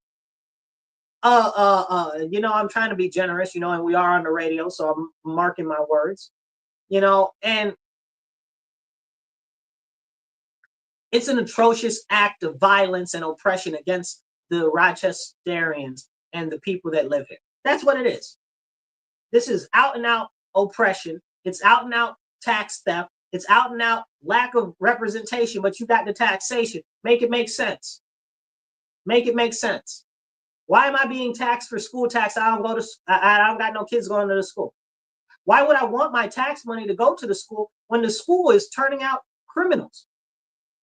S1: you know, I'm trying to be generous, you know, and we are on the radio, so I'm marking my words, you know, and it's an atrocious act of violence and oppression against the Rochesterians and the people that live here. That's what it is. This is out and out oppression. It's out and out tax theft. It's out and out lack of representation, but you got the taxation. Make it make sense. Make it make sense. Why am I being taxed for school tax? I don't got no kids going to the school. Why would I want my tax money to go to the school when the school is turning out criminals?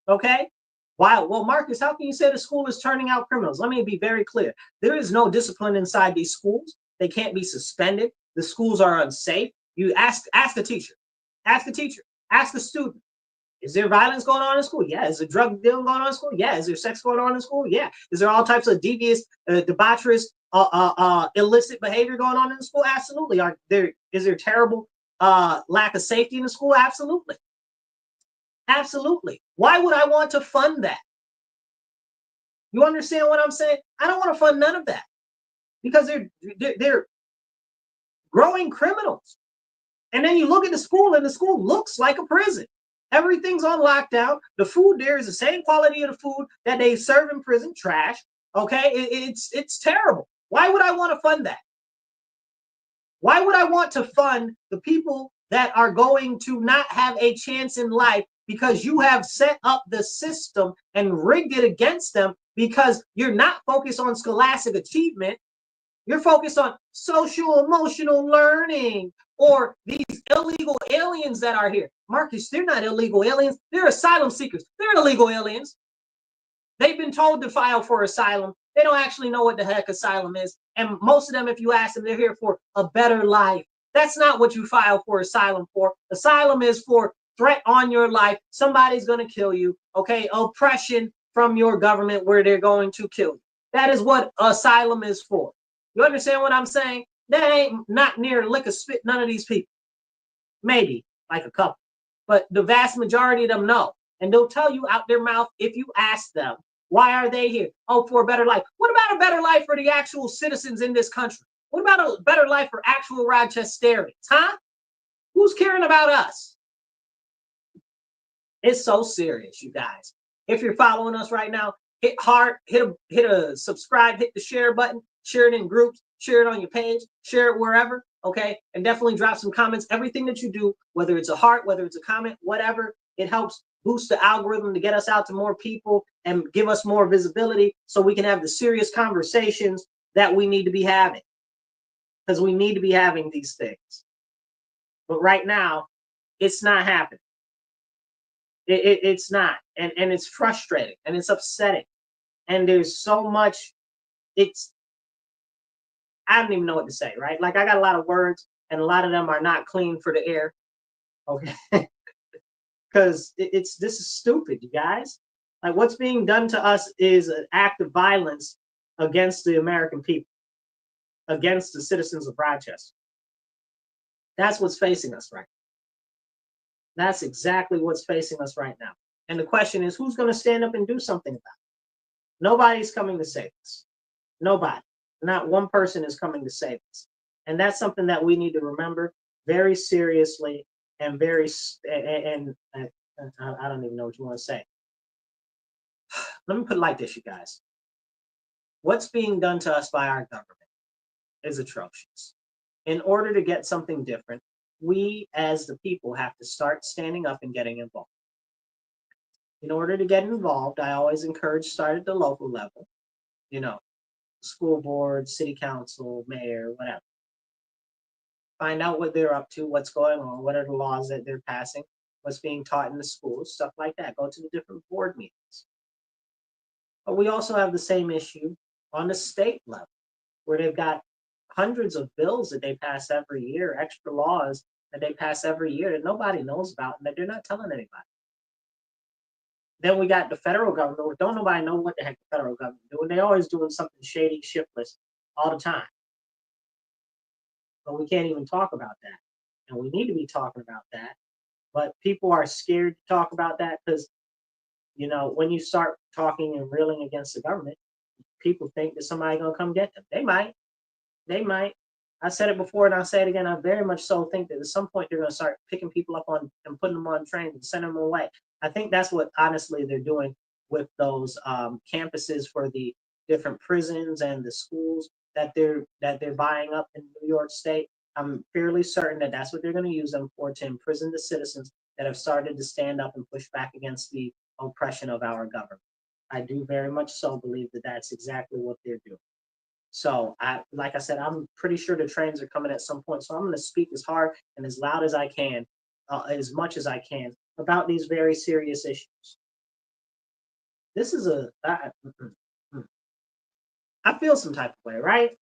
S1: Okay? Why? Well, Marcus, how can you say the school is turning out criminals? Let me be very clear. There is no discipline inside these schools. They can't be suspended. The schools are unsafe. You ask the teacher. Ask the teacher. Ask the student. Is there violence going on in school? Yeah. Is there drug dealing going on in school? Yeah. Is there sex going on in school? Yeah. Is there all types of devious, debaucherous, illicit behavior going on in the school? Absolutely. Is there terrible lack of safety in the school? Absolutely. Absolutely. Why would I want to fund that? You understand what I'm saying? I don't want to fund none of that because they're growing criminals. And then you look at the school and the school looks like a prison. Everything's on lockdown. The food there is the same quality of the food that they serve in prison. Trash. Okay, it's terrible. Why would I want to fund that? Why would I want to fund the people that are going to not have a chance in life because you have set up the system and rigged it against them because you're not focused on scholastic achievement. You're focused on social emotional learning or these illegal aliens that are here. Marcus, they're not illegal aliens. They're asylum seekers. They're illegal aliens. They've been told to file for asylum. They don't actually know what the heck asylum is. And most of them, if you ask them, they're here for a better life. That's not what you file for asylum for. Asylum is for threat on your life. Somebody's going to kill you. Okay. Oppression from your government where they're going to kill you. That is what asylum is for. You understand what I'm saying? That ain't not near a lick of spit, none of these people. Maybe like a couple, but the vast majority of them know. And they'll tell you out their mouth if you ask them, why are they here? Oh, for a better life. What about a better life for the actual citizens in this country? What about a better life for actual Rochesterians? Huh? Who's caring about us? It's so serious, you guys. If you're following us right now, hit heart, hit a subscribe, hit the share button, share it in groups, share it on your page, share it wherever, okay? And definitely drop some comments. Everything that you do, whether it's a heart, whether it's a comment, whatever, it helps boost the algorithm to get us out to more people and give us more visibility so we can have the serious conversations that we need to be having. Because we need to be having these things. But right now, it's not happening. It's not. And it's frustrating and it's upsetting. And there's so much, I don't even know what to say, right? Like I got a lot of words and a lot of them are not clean for the air. Okay. Because this is stupid, you guys. Like what's being done to us is an act of violence against the American people, against the citizens of Rochester. That's what's facing us right now. That's exactly what's facing us right now. And the question is, who's going to stand up and do something about it? Nobody's coming to save us. Nobody. Not one person is coming to save us. And that's something that we need to remember very seriously and I don't even know what you want to say. Let me put it like this, you guys. What's being done to us by our government is atrocious. In order to get something different, we as the people have to start standing up and getting involved. In order to get involved, I always encourage start at the local level, school board, city council, mayor, whatever. Find out what they're up to, what's going on, what are the laws that they're passing, what's being taught in the schools, stuff like that. Go to the different board meetings. But we also have the same issue on the state level, where they've got hundreds of bills that they pass every year, extra laws that they pass every year that nobody knows about and that they're not telling anybody. Then we got the federal government, where don't nobody know what the heck the federal government is doing. They're always doing something shady, shiftless all the time. But we can't even talk about that. And we need to be talking about that. But people are scared to talk about that because, when you start talking and railing against the government, people think that somebody's going to come get them. They might. I said it before and I'll say it again. I very much so think that at some point they're going to start picking people up on and putting them on trains and sending them away. I think that's what honestly they're doing with those campuses for the different prisons and the schools that they're buying up in New York State. I'm fairly certain that that's what they're going to use them for, to imprison the citizens that have started to stand up and push back against the oppression of our government. I do very much so believe that that's exactly what they're doing. So like I said, I'm pretty sure the trains are coming at some point. So I'm going to speak as hard and as loud as I can, as much as I can, about these very serious issues. This is I feel some type of way, right?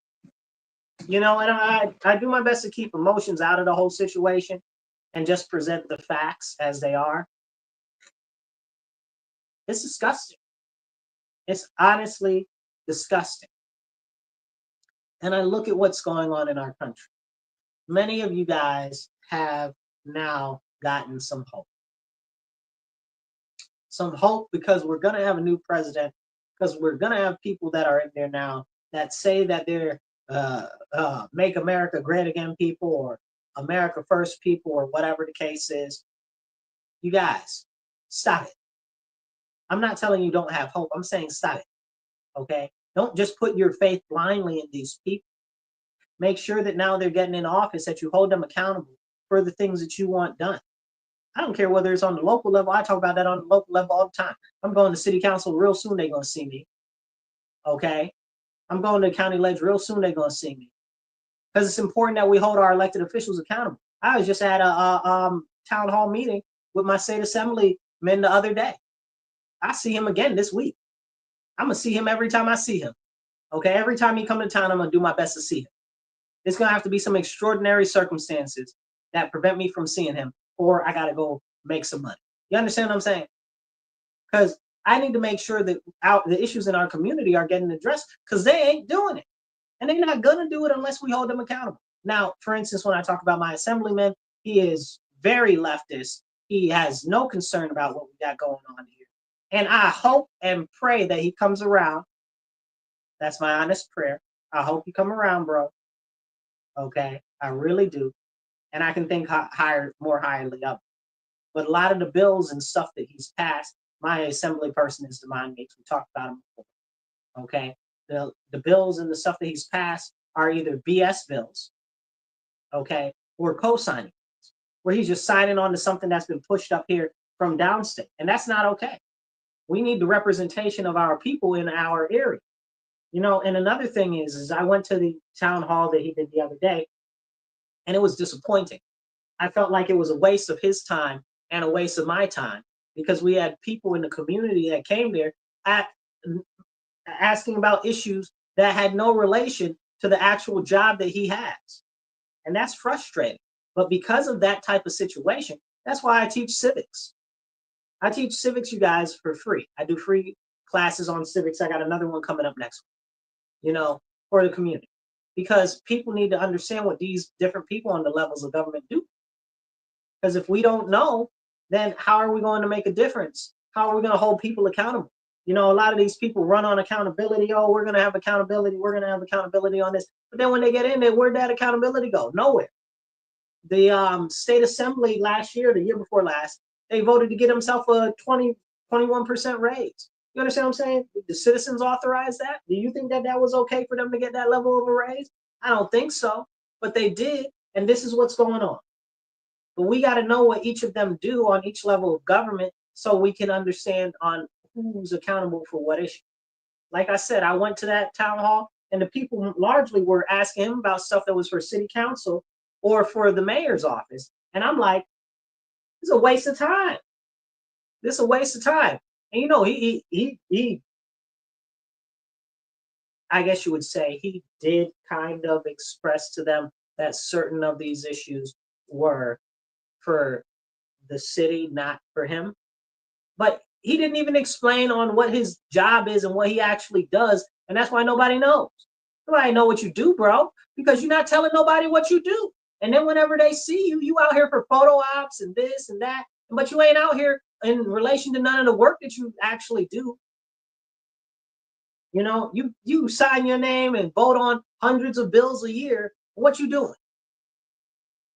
S1: And I do my best to keep emotions out of the whole situation and just present the facts as they are. It's disgusting. It's honestly disgusting. And I look at what's going on in our country. Many of you guys have now gotten some hope. Some hope because we're going to have a new president, because we're going to have people that are in there now that say that they're make America great again people, or America first people, or whatever the case is. You guys, stop it. I'm not telling you don't have hope. I'm saying stop it. Okay? Don't just put your faith blindly in these people. Make sure that now they're getting in office, that you hold them accountable for the things that you want done. I don't care whether it's on the local level. I talk about that on the local level all the time. I'm going to city council real soon. They're going to see me. Okay? I'm going to county ledge real soon. They're going to see me. Because it's important that we hold our elected officials accountable. I was just at a town hall meeting with my state assemblyman the other day. I see him again this week. I'm going to see him every time I see him. Okay? Every time he come to town, I'm going to do my best to see him. It's going to have to be some extraordinary circumstances that prevent me from seeing him, or I got to go make some money. You understand what I'm saying? Because I need to make sure that the issues in our community are getting addressed, because they ain't doing it. And they're not going to do it unless we hold them accountable. Now, for instance, when I talk about my assemblyman, he is very leftist. He has no concern about what we got going on here. And I hope and pray that he comes around. That's my honest prayer. I hope you come around, bro. Okay, I really do. And I can think more highly of it. But a lot of the bills and stuff that he's passed, my assembly person is the mind makes. We talked about him before. Okay, the bills and the stuff that he's passed are either BS bills, okay, or co-signing, where he's just signing on to something that's been pushed up here from downstate, and that's not okay. We need the representation of our people in our area. And another thing is I went to the town hall that he did the other day, and it was disappointing. I felt like it was a waste of his time and a waste of my time, because we had people in the community that came there at, asking about issues that had no relation to the actual job that he has. And that's frustrating. But because of that type of situation, that's why I teach civics. I teach civics, you guys, for free. I do free classes on civics. I got another one coming up next week, for the community. Because people need to understand what these different people on the levels of government do. Because if we don't know, then how are we going to make a difference? How are we going to hold people accountable? A lot of these people run on accountability. Oh, we're going to have accountability. We're going to have accountability on this. But then when they get in there, where'd that accountability go? Nowhere. The state assembly last year, the year before last, they voted to get themselves a 21% raise. You understand what I'm saying? Did the citizens authorize that? Do you think that that was okay for them to get that level of a raise? I don't think so, but they did, and this is what's going on. But we got to know what each of them do on each level of government so we can understand on who's accountable for what issue. Like I said, I went to that town hall, and the people largely were asking him about stuff that was for city council or for the mayor's office. And I'm like, it's a waste of time. This is a waste of time. And he I guess you would say he did kind of express to them that certain of these issues were for the city, not for him. But he didn't even explain on what his job is and what he actually does. And that's why nobody knows. Nobody know what you do, bro, because you're not telling nobody what you do. And then whenever they see you, you out here for photo ops and this and that, but you ain't out here in relation to none of the work that you actually do. You sign your name and vote on hundreds of bills a year. What you doing?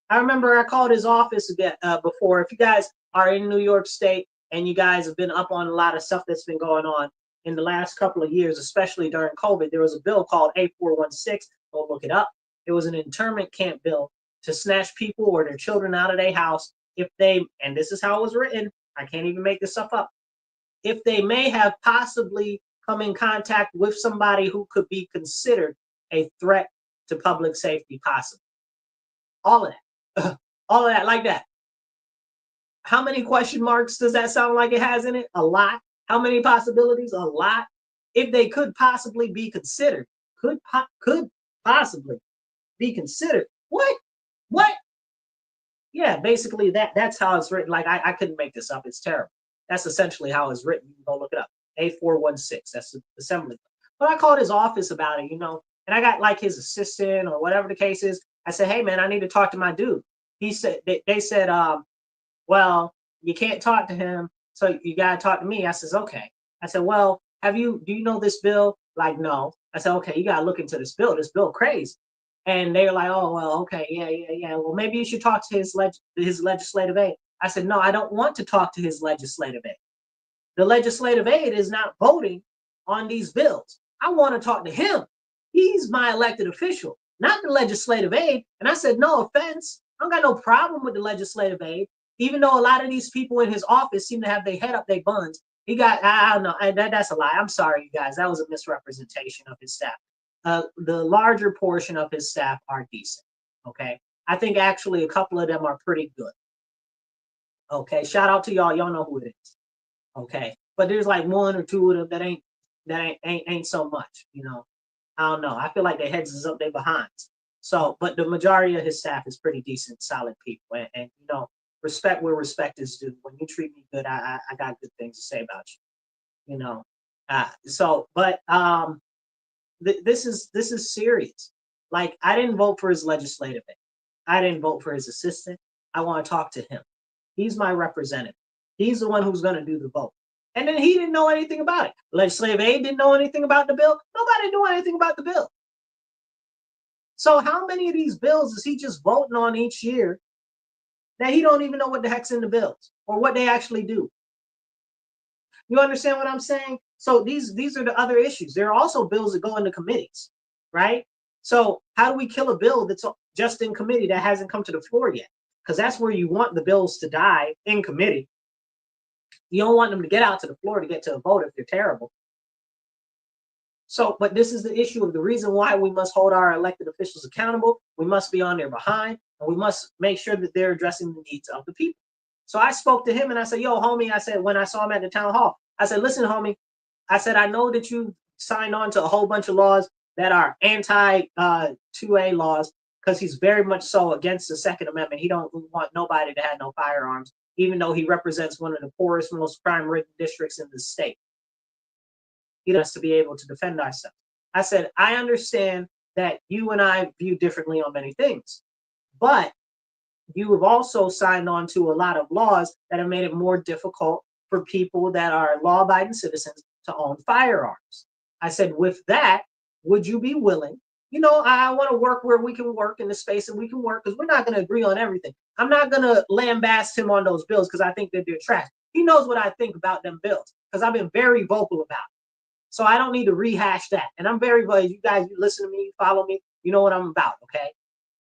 S1: I remember I called his office again before. If you guys are in New York State and you guys have been up on a lot of stuff that's been going on in the last couple of years, especially during COVID, there was a bill called A416. Go look it up. It was an internment camp bill to snatch people or their children out of their house if they, and this is how it was written, I can't even make this stuff up, if they may have possibly come in contact with somebody who could be considered a threat to public safety, possibly. All of that. All of that, like that. How many question marks does that sound like it has in it? A lot. How many possibilities? A lot. If they could possibly be considered, could possibly be considered. What? Yeah, basically that's how it's written. Like I couldn't make this up. It's terrible. That's essentially how it's written. You can go look it up. A416. That's the assembly. But I called his office about it, and I got like his assistant or whatever the case is. I said, hey man, I need to talk to my dude. He said they said, well, you can't talk to him, so you gotta talk to me. I says, okay. I said, well, do you know this bill? Like, no. I said, okay, you gotta look into this bill. This bill crazy. And they were like, oh, well, okay, yeah. Well, maybe you should talk to his legislative aide. I said, no, I don't want to talk to his legislative aide. The legislative aide is not voting on these bills. I want to talk to him. He's my elected official, not the legislative aide. And I said, no offense. I don't got no problem with the legislative aide, even though a lot of these people in his office seem to have their head up their buns. I don't know, that's a lie. I'm sorry, you guys. That was a misrepresentation of his staff. The larger portion of his staff are decent. Okay. I think actually a couple of them are pretty good. Okay. Shout out to y'all. Y'all know who it is. Okay. But there's like one or two of them that ain't so much, I don't know. I feel like their heads is up their behinds. So, but the majority of his staff is pretty decent, solid people. And respect where respect is due. When you treat me good, I got good things to say about you. This is serious. Like, I didn't vote for his legislative aide. I didn't vote for his assistant. I want to talk to him. He's my representative. He's the one who's going to do the vote. And then he didn't know anything about it. Legislative aide didn't know anything about the bill. Nobody knew anything about the bill. So how many of these bills is he just voting on each year that he don't even know what the heck's in the bills or what they actually do? You understand what I'm saying? So these are the other issues. There are also bills that go into committees, right? So how do we kill a bill that's just in committee that hasn't come to the floor yet? Because that's where you want the bills to die, in committee. You don't want them to get out to the floor to get to a vote if they're terrible. So, but this is the issue of the reason why we must hold our elected officials accountable. We must be on their behind, and we must make sure that they're addressing the needs of the people. So I spoke to him and I said, yo, homie, I said, when I saw him at the town hall, I said, listen, homie, I said, I know that you signed on to a whole bunch of laws that are anti-2A laws, because he's very much so against the Second Amendment. He don't want nobody to have no firearms, even though he represents one of the poorest, most crime-ridden districts in the state. He wants to be able to defend ourselves. I said, I understand that you and I view differently on many things, but you have also signed on to a lot of laws that have made it more difficult for people that are law-abiding citizens to own firearms. I said, with that, would you be willing? You know, I want to work where we can work in the space that we can work, because we're not going to agree on everything. I'm not going to lambast him on those bills because I think that they're trash. He knows what I think about them bills because I've been very vocal about it. So I don't need to rehash that. And I'm very glad you guys, you listen to me, you follow me, you know what I'm about, okay?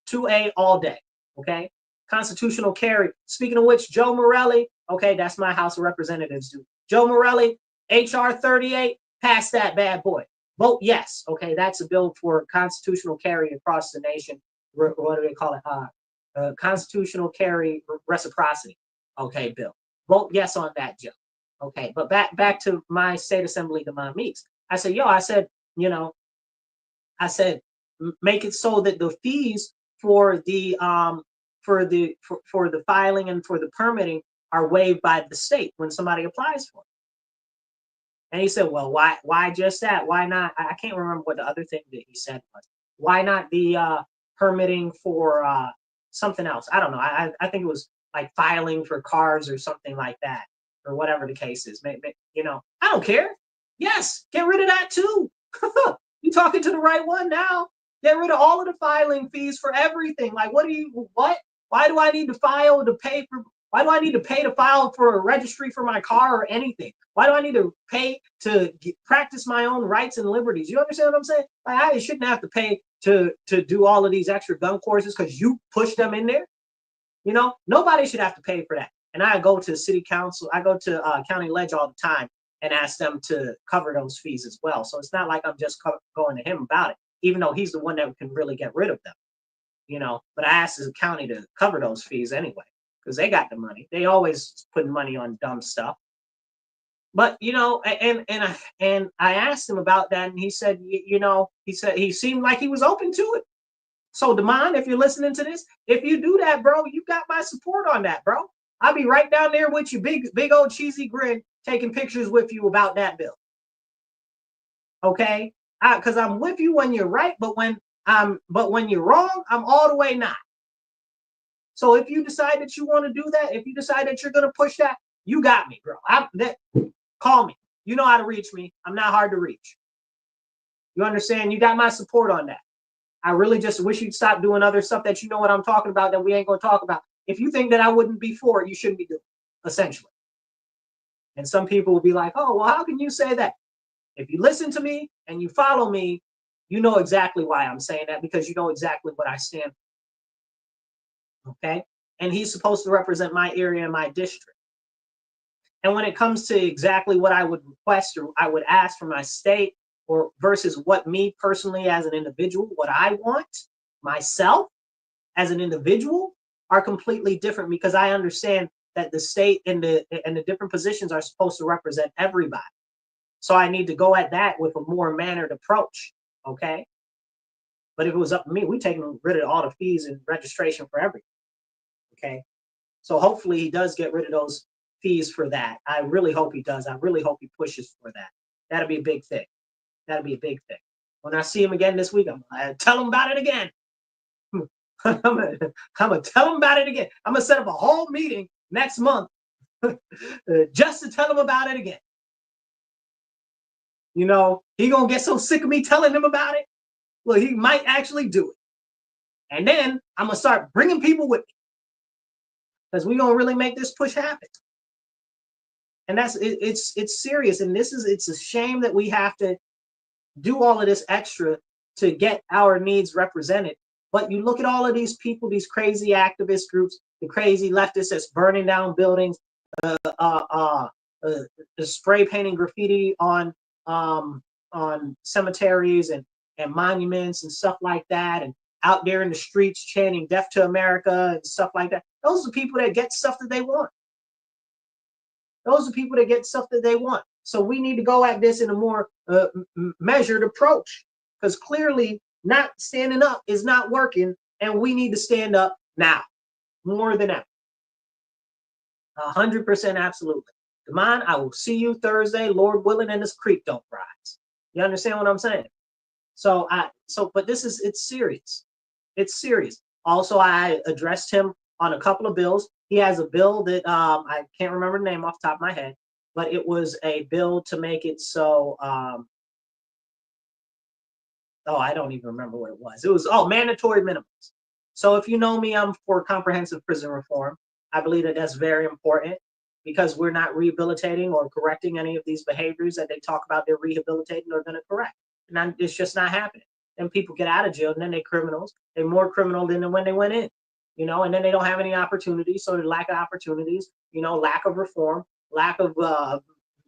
S1: 2A all day, okay? Constitutional carry. Speaking of which, Joe Morelli, okay, that's my House of Representatives dude. Joe Morelli, HR 38, pass that bad boy. Vote yes, okay? That's a bill for constitutional carry across the nation. What do they call it? Constitutional carry reciprocity, okay, bill. Vote yes on that, Joe. Okay, but back to my state assembly demand meets. I said, yo, I said, you know, I said, make it so that the fees for the filing and for the permitting are waived by the state when somebody applies for it. And he said, well, why just that? Why not? I can't remember what the other thing that he said was. Why not the permitting for something else? I don't know. I think it was like filing for cars or something like that, or whatever the case is. Maybe, you know, I don't care. Yes, get rid of that too. You're talking to the right one now. Get rid of all of the filing fees for everything. Like, what? Why do I need to file to pay for? Why do I need to pay to file for a registry for my car or anything? Why do I need to pay to practice my own rights and liberties? You understand what I'm saying? Like, I shouldn't have to pay to do all of these extra gun courses because you push them in there. You know, nobody should have to pay for that. And I go to city council, I go to county ledge all the time and ask them to cover those fees as well. So it's not like I'm just going to him about it, even though he's the one that can really get rid of them. You know, but I asked the county to cover those fees anyway, because they got the money. They always putting money on dumb stuff. But you know, and I asked him about that, and he said, you know, he seemed like he was open to it. So Damon, if you're listening to this, if you do that, bro, you got my support on that, bro. I'll be right down there with you, big old cheesy grin, taking pictures with you about that bill. Okay, because I'm with you when you're right, but when you're wrong, I'm all the way not. So if you decide that you want to do that, if you decide that you're gonna push that, you got me, bro. Call me. You know how to reach me. I'm not hard to reach. You understand? You got my support on that. I really just wish you'd stop doing other stuff that you know what I'm talking about that we ain't gonna talk about. If you think that I wouldn't be for it, you shouldn't be doing it, essentially. And some people will be like, oh, well, how can you say that? If you listen to me and you follow me, you know exactly why I'm saying that, because you know exactly what I stand for. Okay? And he's supposed to represent my area and my district. And when it comes to exactly what I would request or I would ask for my state, or versus what me personally as an individual, what I want myself as an individual, are completely different, because I understand that the state and the different positions are supposed to represent everybody. So I need to go at that with a more mannered approach, okay? But if it was up to me, we're taking rid of all the fees and registration for everything, okay? So hopefully he does get rid of those fees for that. I really hope he does. I really hope he pushes for that. That'll be a big thing. That'll be a big thing. When I see him again this week, I'm gonna tell him about it again. I'm gonna tell him about it again. I'm gonna set up a whole meeting next month just to tell him about it again. You know, he gonna get so sick of me telling him about it. Well, he might actually do it. And then I'm gonna start bringing people with me, because we're gonna really make this push happen. And it's serious. And it's a shame that we have to do all of this extra to get our needs represented. But you look at all of these people, these crazy activist groups, the crazy leftists that's burning down buildings, the spray painting graffiti on cemeteries and monuments and stuff like that, and out there in the streets chanting "Death to America" and stuff like that. Those are people that get stuff that they want. Those are people that get stuff that they want. So we need to go at this in a more measured approach, because clearly not standing up is not working, and we need to stand up now more than ever. 100% absolutely. Demond, I will see you Thursday, Lord willing, and this creek don't rise. You understand what I'm saying? But it's serious. It's serious. Also, I addressed him on a couple of bills. He has a bill that I can't remember the name off the top of my head, but it was a bill to make it so I don't even remember what it was. It was mandatory minimums. So if you know me, I'm for comprehensive prison reform. I believe that that's very important, because we're not rehabilitating or correcting any of these behaviors that they talk about they're rehabilitating or going to correct. And it's just not happening. Then people get out of jail, and then they're criminals. They're more criminal than when they went in, and then they don't have any opportunities. So the lack of opportunities, lack of reform, lack of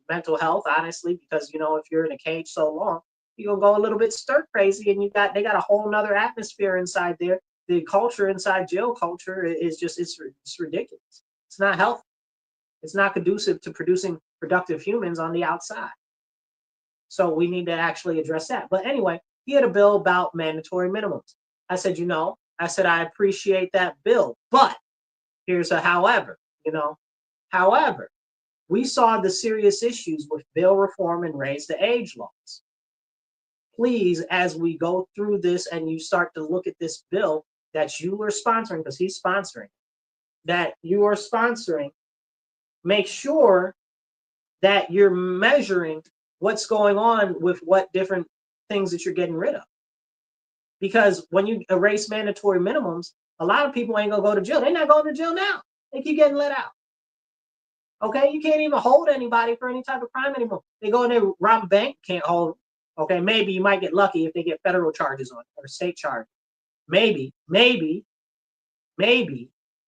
S1: mental health, honestly, because, if you're in a cage so long, you're going to go a little bit stir crazy, and they got a whole nother atmosphere inside there. The culture inside jail culture is just, it's ridiculous. It's not healthy. It's not conducive to producing productive humans on the outside. So we need to actually address that. But anyway, he had a bill about mandatory minimums. I said, I appreciate that bill, but here's a however, however, we saw the serious issues with bail reform and raise the age laws. Please, as we go through this and you start to look at this bill that you are sponsoring, because he's sponsoring, that you are sponsoring, make sure that you're measuring what's going on with what different things that you're getting rid of. Because when you erase mandatory minimums, a lot of people ain't gonna go to jail. They're not going to jail now. They keep getting let out. Okay, you can't even hold anybody for any type of crime anymore. They go in there, rob a bank, can't hold them. Okay, maybe you might get lucky if they get federal charges on it or state charges. Maybe.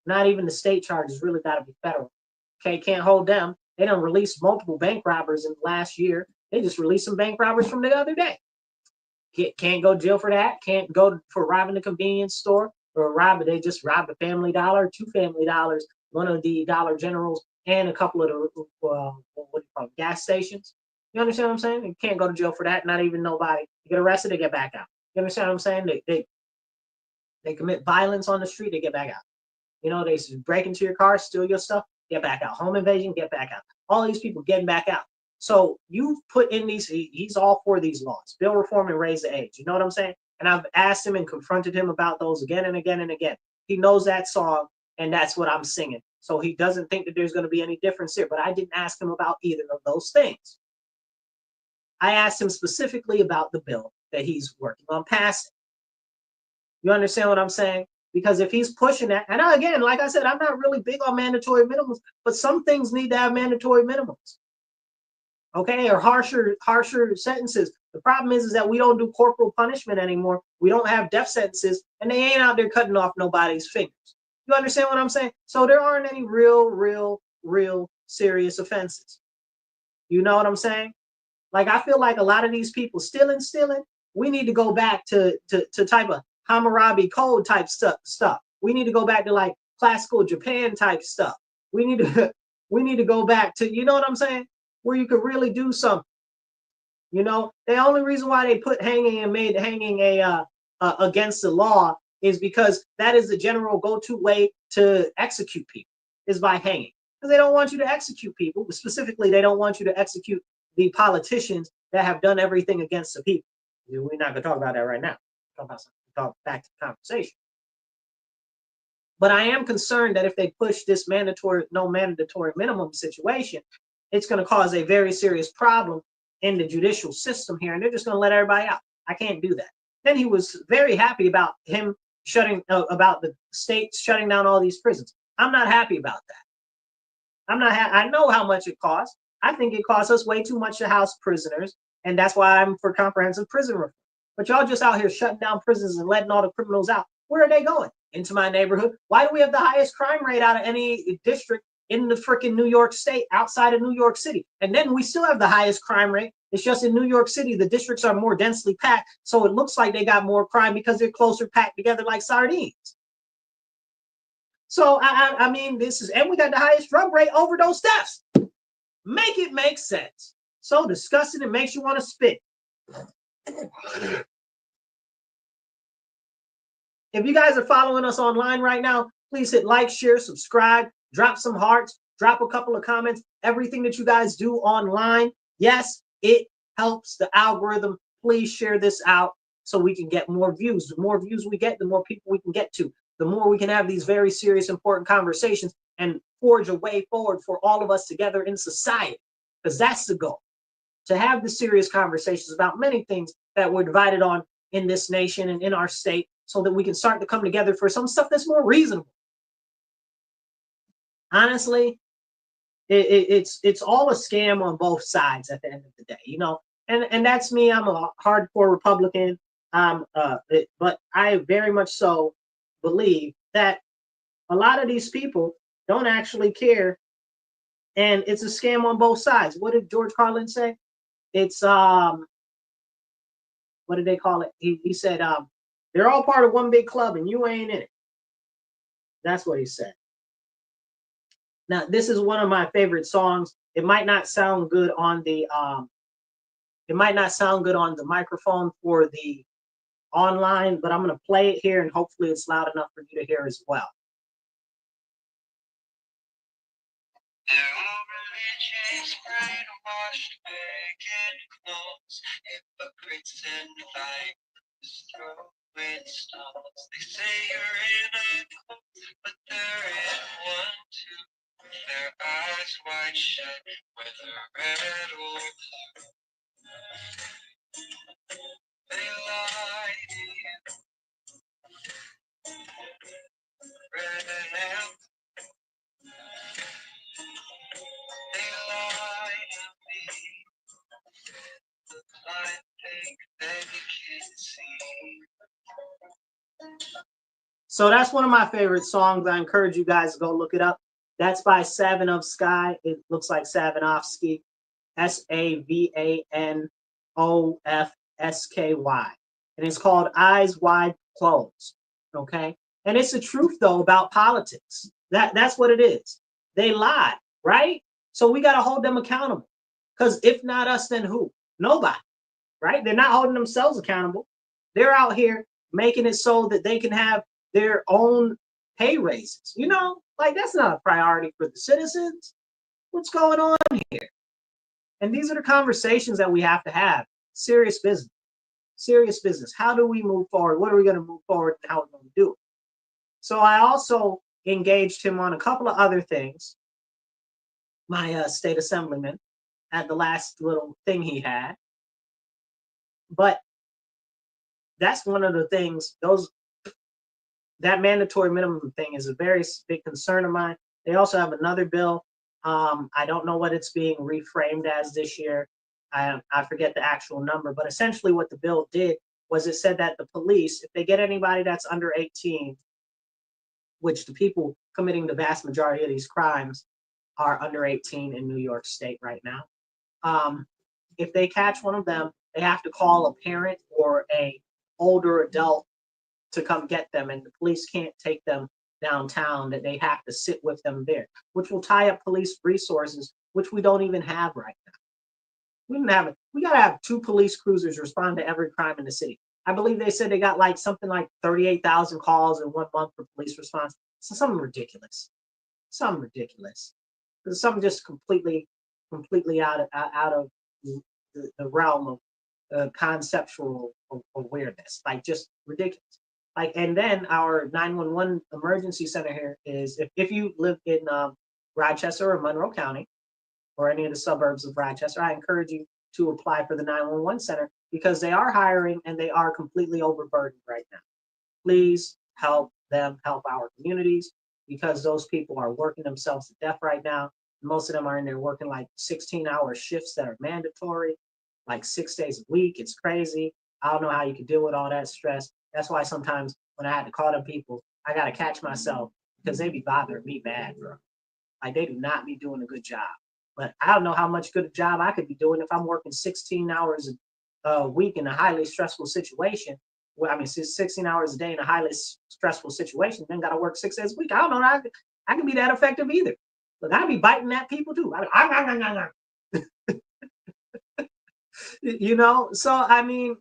S1: Not even the state charges really got to be federal. Okay, can't hold them. They don't release multiple bank robbers in the last year. They just released some bank robbers from the other day. Can't go to jail for that. Can't go for robbing the convenience store or they just robbed a Family Dollar, 2 Family Dollars, one of the Dollar Generals, and a couple of the gas stations. You understand what I'm saying? You can't go to jail for that. Not even nobody. You get arrested, they get back out. You understand what I'm saying? They commit violence on the street, they get back out. They break into your car, steal your stuff, get back out. Home invasion, get back out. All these people getting back out. So you've put in he's all for these laws, bill reform and raise the age. You know what I'm saying? And I've asked him and confronted him about those again and again and again. He knows that song, and that's what I'm singing. So he doesn't think that there's going to be any difference here. But I didn't ask him about either of those things. I asked him specifically about the bill that he's working on passing. You understand what I'm saying? Because if he's pushing that, and again, like I said, I'm not really big on mandatory minimums, but some things need to have mandatory minimums. Okay, or harsher sentences. The problem is that we don't do corporal punishment anymore. We don't have death sentences, and they ain't out there cutting off nobody's fingers. You understand what I'm saying? So there aren't any real serious offenses. You know what I'm saying? Like, I feel like a lot of these people stealing, we need to go back to type of Hammurabi Code type stuff. We need to go back to like classical Japan type stuff. We need to go back to, you know what I'm saying? Where you could really do something. The only reason why they put hanging and made hanging against the law is because that is the general go-to way to execute people, is by hanging. Because they don't want you to execute people, but specifically they don't want you to execute the politicians that have done everything against the people. We're not going to talk about that right now. Talk back to the conversation. But I am concerned that if they push this no mandatory minimum situation, it's going to cause a very serious problem in the judicial system here, and they're just going to let everybody out. I can't do that. Then he was very happy about him about the states shutting down all these prisons. I'm not happy about that. I know how much it costs. I think it costs us way too much to house prisoners, and that's why I'm for comprehensive prison reform. But y'all just out here shutting down prisons and letting all the criminals out. Where are they going? Into my neighborhood. Why do we have the highest crime rate out of any district in the freaking New York State, outside of New York City. And then we still have the highest crime rate. It's just in New York City, the districts are more densely packed. So it looks like they got more crime because they're closer packed together like sardines. So, I mean, this is, and we got the highest drug rate, overdose deaths. Make it make sense. So disgusting, it makes you want to spit. If you guys are following us online right now, please hit like, share, subscribe, drop some hearts, drop a couple of comments. Everything that you guys do online, yes, it helps the algorithm. Please share this out so we can get more views. The more views we get, the more people we can get to. The more we can have these very serious, important conversations and forge a way forward for all of us together in society. Because that's the goal, to have the serious conversations about many things that we're divided on in this nation and in our state, so that we can start to come together for some stuff that's more reasonable. Honestly, it's all a scam on both sides at the end of the day, you know. And that's me. I'm a hardcore Republican. But I very much so believe that a lot of these people don't actually care, and it's a scam on both sides. What did George Carlin say? It's what did they call it? He said they're all part of one big club and you ain't in it. That's what he said. Now, this is one of my favorite songs. It might not sound good on the microphone for the online, but I'm going to play it here and hopefully it's loud enough for you to hear as well. Religions, brainwashed, pagan clones, hypocrites and liars throwing stones. They say you're in a cult, but they're in one too. Their eyes wide shut, whether red or blue. They lie to you. Red and they lie to me. I think they can see. So that's one of my favorite songs. I encourage you guys to go look it up. That's by Savanovsky. It looks like Savanovsky. Savanovsky. And it's called Eyes Wide Closed. Okay. And it's the truth, though, about politics. That's what it is. They lie, right? So we got to hold them accountable. Because if not us, then who? Nobody, right? They're not holding themselves accountable. They're out here making it so that they can have their own pay raises. You know, like that's not a priority for the citizens. What's going on here? And these are the conversations that we have to have. Serious business. Serious business. How do we move forward? What are we going to move forward and how are we going to do it? So I also engaged him on a couple of other things. My state assemblyman at the last little thing he had. But that's one of the things, that mandatory minimum thing is a very big concern of mine. They also have another bill. I don't know what it's being reframed as this year. I forget the actual number, but essentially what the bill did was it said that the police, if they get anybody that's under 18, which the people committing the vast majority of these crimes are under 18 in New York State right now. If they catch one of them, they have to call a parent or a older adult to come get them, and the police can't take them downtown, that they have to sit with them there, which will tie up police resources, which we don't even have right now. We don't have it. We got to have 2 police cruisers respond to every crime in the city. I believe they said they got like something like 38,000 calls in 1 month for police response. So something ridiculous. Something ridiculous. Something just completely out of the realm of conceptual awareness. Like just ridiculous. Like, and then our 911 emergency center here is, if you live in Rochester or Monroe County or any of the suburbs of Rochester, I encourage you to apply for the 911 center because they are hiring and they are completely overburdened right now. Please help them help our communities because those people are working themselves to death right now. Most of them are in there working like 16-hour shifts that are mandatory, like 6 days a week. It's crazy. I don't know how you can deal with all that stress. That's why sometimes when I had to call them people, I got to catch myself because they be bothering me bad, bro. Like, they do not be doing a good job. But I don't know how much good a job I could be doing if I'm working 16 hours a week in a highly stressful situation. Well, I mean, 16 hours a day in a highly stressful situation, then got to work 6 days a week. I don't know. I can be that effective either. Look, I be biting at people too. You know, so I mean,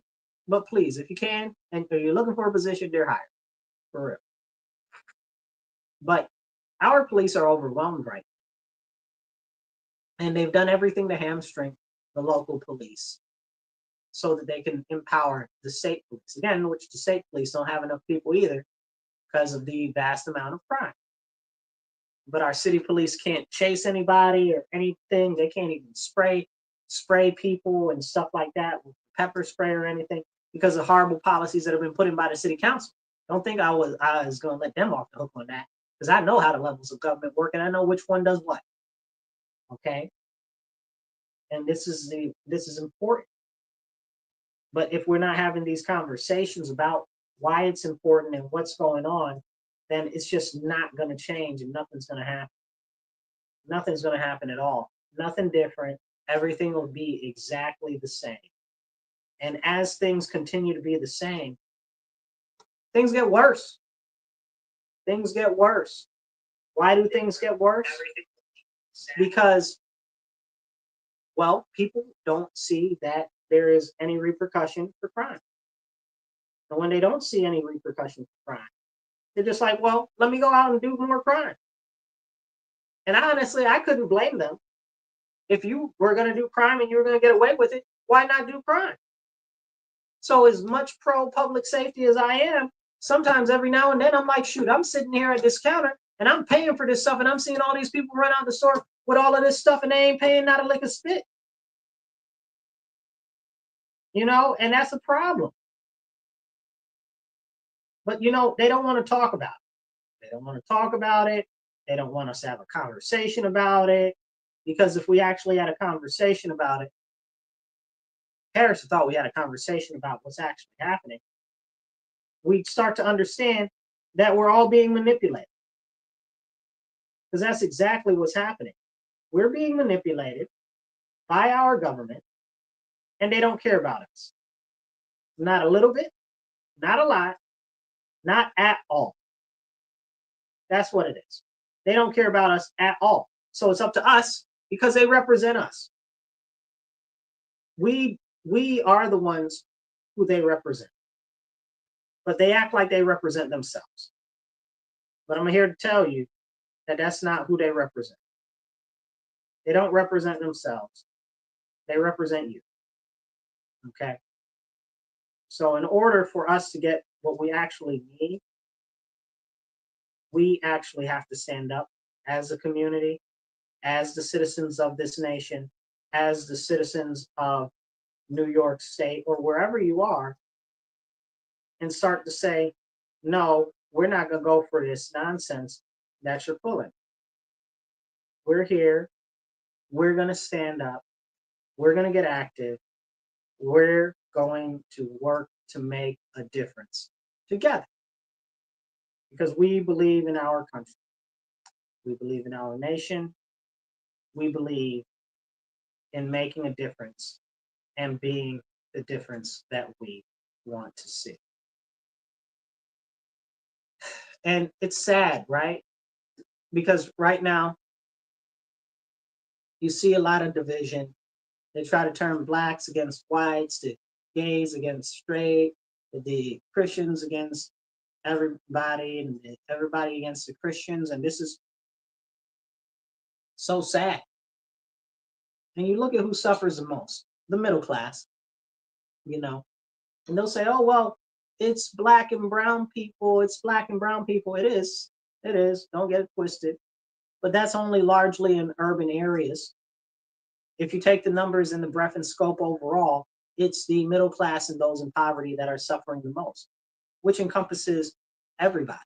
S1: but please, if you can, and if you're looking for a position, they're hired for real. But our police are overwhelmed right now, and they've done everything to hamstring the local police so that they can empower the state police. Again, which the state police don't have enough people either because of the vast amount of crime. But our city police can't chase anybody or anything. They can't even spray people and stuff like that with pepper spray or anything because of horrible policies that have been put in by the city council. Don't think I was going to let them off the hook on that, because I know how the levels of government work and I know which one does what. Okay, and this is important. But if we're not having these conversations about why it's important and what's going on, then it's just not going to change and nothing's going to happen. Nothing's going to happen at all. Nothing different. Everything will be exactly the same. And as things continue to be the same, things get worse. Things get worse. Why do things get worse? Because, well, people don't see that there is any repercussion for crime. And when they don't see any repercussion for crime, they're just like, well, let me go out and do more crime. And honestly, I couldn't blame them. If you were going to do crime and you were going to get away with it, why not do crime? So as much pro public safety as I am, sometimes every now and then I'm like, shoot, I'm sitting here at this counter and I'm paying for this stuff and I'm seeing all these people run out the store with all of this stuff and they ain't paying not a lick of spit. You know, and that's a problem. But, you know, they don't want to talk about it. They don't want to talk about it. They don't want us to have a conversation about it. Because if we actually had a conversation about it, Harrison thought we had a conversation about what's actually happening, we'd start to understand that we're all being manipulated. Because that's exactly what's happening. We're being manipulated by our government, and they don't care about us. Not a little bit, not a lot, not at all. That's what it is. They don't care about us at all. So it's up to us because they represent us. We are the ones who they represent. But they act like they represent themselves. But I'm here to tell you that that's not who they represent. They don't represent themselves. They represent you. Okay? So in order for us to get what we actually need, we actually have to stand up as a community, as the citizens of this nation, as the citizens of New York State or wherever you are, and start to say, no, we're not going to go for this nonsense that you're pulling. We're here. We're going to stand up. We're going to get active. We're going to work to make a difference together. Because we believe in our country. We believe in our nation. We believe in making a difference and being the difference that we want to see. And it's sad, right? Because right now, you see a lot of division. They try to turn blacks against whites, the gays against straight, the Christians against everybody, and everybody against the Christians. And this is so sad. And you look at who suffers the most, the middle class, you know. And they'll say, oh, well, it's black and brown people. It's black and brown people. It is. It is. Don't get it twisted. But that's only largely in urban areas. If you take the numbers in the breadth and scope overall, it's the middle class and those in poverty that are suffering the most, which encompasses everybody.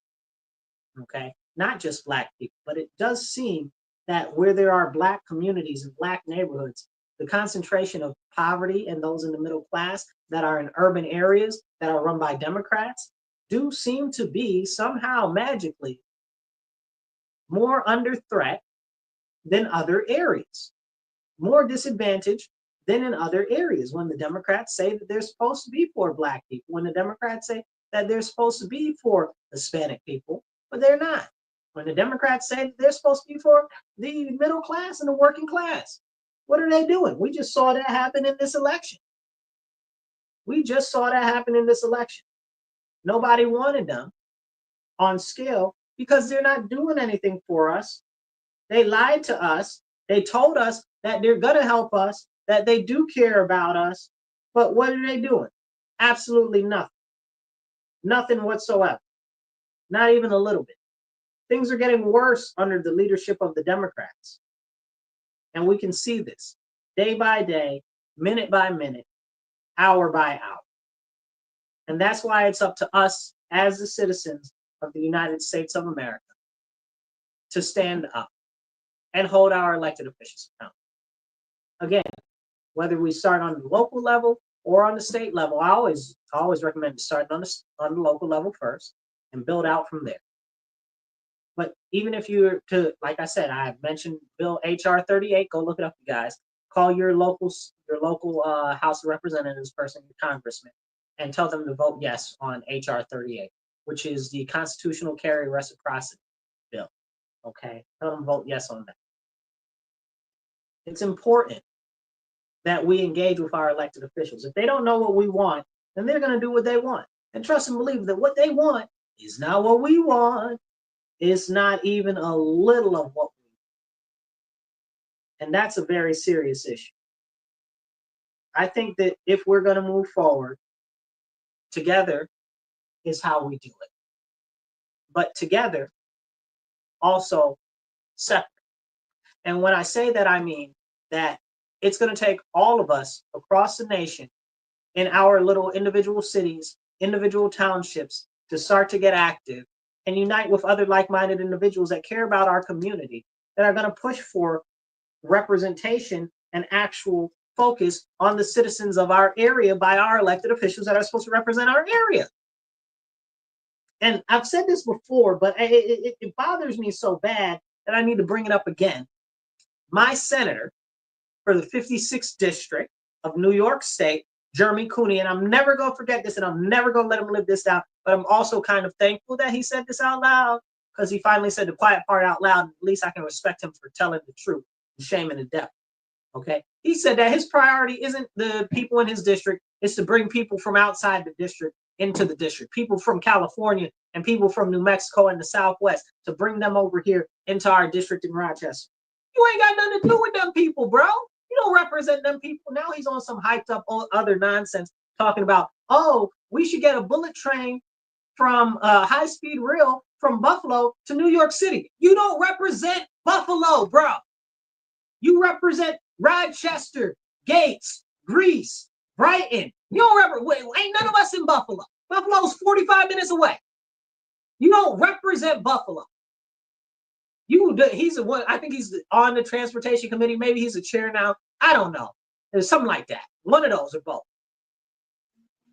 S1: Okay? Not just black people, but it does seem that where there are black communities and black neighborhoods, the concentration of poverty and those in the middle class that are in urban areas that are run by Democrats do seem to be somehow magically more under threat than other areas, more disadvantaged than in other areas. When the Democrats say that they're supposed to be for Black people, when the Democrats say that they're supposed to be for Hispanic people, but they're not. When the Democrats say that they're supposed to be for the middle class and the working class, what are they doing? We just saw that happen in this election. We just saw that happen in this election. Nobody wanted them on scale because they're not doing anything for us. They lied to us. They told us that they're going to help us, that they do care about us. But what are they doing? Absolutely nothing. Nothing whatsoever. Not even a little bit. Things are getting worse under the leadership of the Democrats. And we can see this day by day, minute by minute, hour by hour. And that's why it's up to us as the citizens of the United States of America to stand up and hold our elected officials accountable. Again, whether we start on the local level or on the state level, I always recommend starting on the local level first and build out from there. But even if you're to, like I said, I mentioned Bill HR 38. Go look it up, you guys. Call your local House of Representatives person, your congressman, and tell them to vote yes on HR 38, which is the constitutional carry reciprocity bill. Okay, tell them to vote yes on that. It's important that we engage with our elected officials. If they don't know what we want, then they're going to do what they want. And trust and believe that what they want is not what we want. It's not even a little of what we want. And that's a very serious issue. I think that if we're going to move forward, together is how we do it. But together, also separate. And when I say that, I mean that it's going to take all of us across the nation in our little individual cities, individual townships, to start to get active and unite with other like-minded individuals that care about our community, that are going to push for representation and actual focus on the citizens of our area by our elected officials that are supposed to represent our area. And I've said this before, but it bothers me so bad that I need to bring it up again. My senator for the 56th district of New York State, Jeremy Cooney, and I'm never going to forget this, and I'm never going to let him live this down, but I'm also kind of thankful that he said this out loud, because he finally said the quiet part out loud, and at least I can respect him for telling the truth and shaming the devil. Okay? He said that his priority isn't the people in his district, it's to bring people from outside the district into the district, people from California and people from New Mexico and the Southwest, to bring them over here into our district in Rochester. You ain't got nothing to do with them people, bro. You don't represent them people. Now he's on some hyped up other nonsense talking about, oh, we should get a bullet train from high-speed rail from Buffalo to New York City. You don't represent Buffalo, bro. You represent Rochester, Gates, Greece, Brighton. You don't represent, ain't none of us in Buffalo. Buffalo's 45 minutes away. You don't represent Buffalo. He's one. I think he's on the transportation committee. Maybe he's a chair now. I don't know. There's something like that. One of those or both.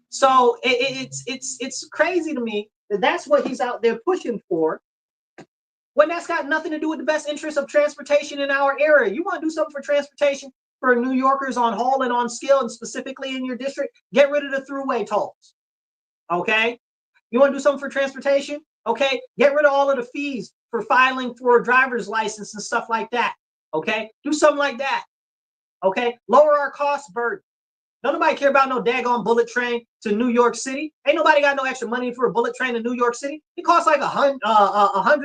S1: So it's crazy to me that that's what he's out there pushing for, when that's got nothing to do with the best interest of transportation in our area. You want to do something for transportation for New Yorkers on haul and on scale, and specifically in your district? Get rid of the throughway tolls. Okay? You want to do something for transportation? Okay? Get rid of all of the fees for filing for a driver's license and stuff like that. Okay? Do something like that. Okay? Lower our cost burden. Don't nobody care about no daggone bullet train to New York City. Ain't nobody got no extra money for a bullet train to New York City. It costs like $150,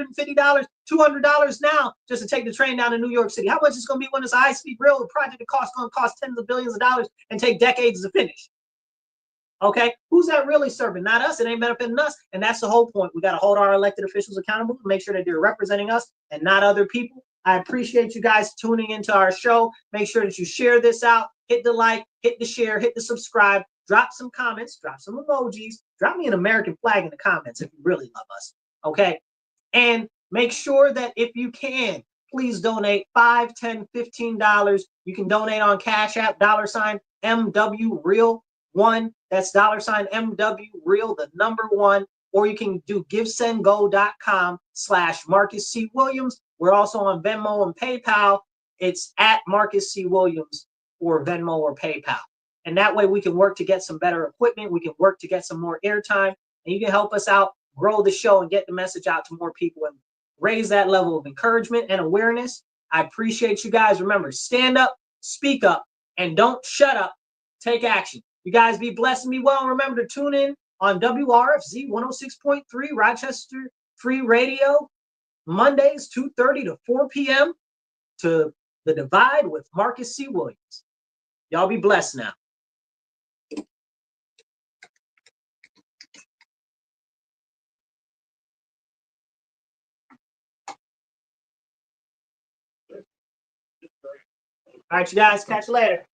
S1: $200 now just to take the train down to New York City. How much is it going to be when it's a high-speed railroad project that going to cost tens of billions of dollars and take decades to finish? Okay, who's that really serving? Not us. It ain't benefiting us. And that's the whole point. We got to hold our elected officials accountable and make sure that they're representing us and not other people. I appreciate you guys tuning into our show. Make sure that you share this out. Hit the like, hit the share, hit the subscribe, drop some comments, drop some emojis, drop me an American flag in the comments if you really love us. Okay, and make sure that if you can, please donate $5, $10, $15. You can donate on Cash App, $MW Real 1. That's $MW Real, the number 1. Or you can do givesendgo.com/Marcus C. Williams. We're also on Venmo and PayPal. It's at Marcus C. Williams or Venmo or PayPal. And that way we can work to get some better equipment. We can work to get some more airtime. And you can help us out, grow the show, and get the message out to more people and raise that level of encouragement and awareness. I appreciate you guys. Remember, stand up, speak up, and don't shut up. Take action. You guys be blessed and be well. Remember to tune in on WRFZ 106.3 Rochester Free Radio, Mondays, 2:30 to 4 p.m. to The Divide with Marcus C. Williams. Y'all be blessed now. All right, you guys. Catch you later.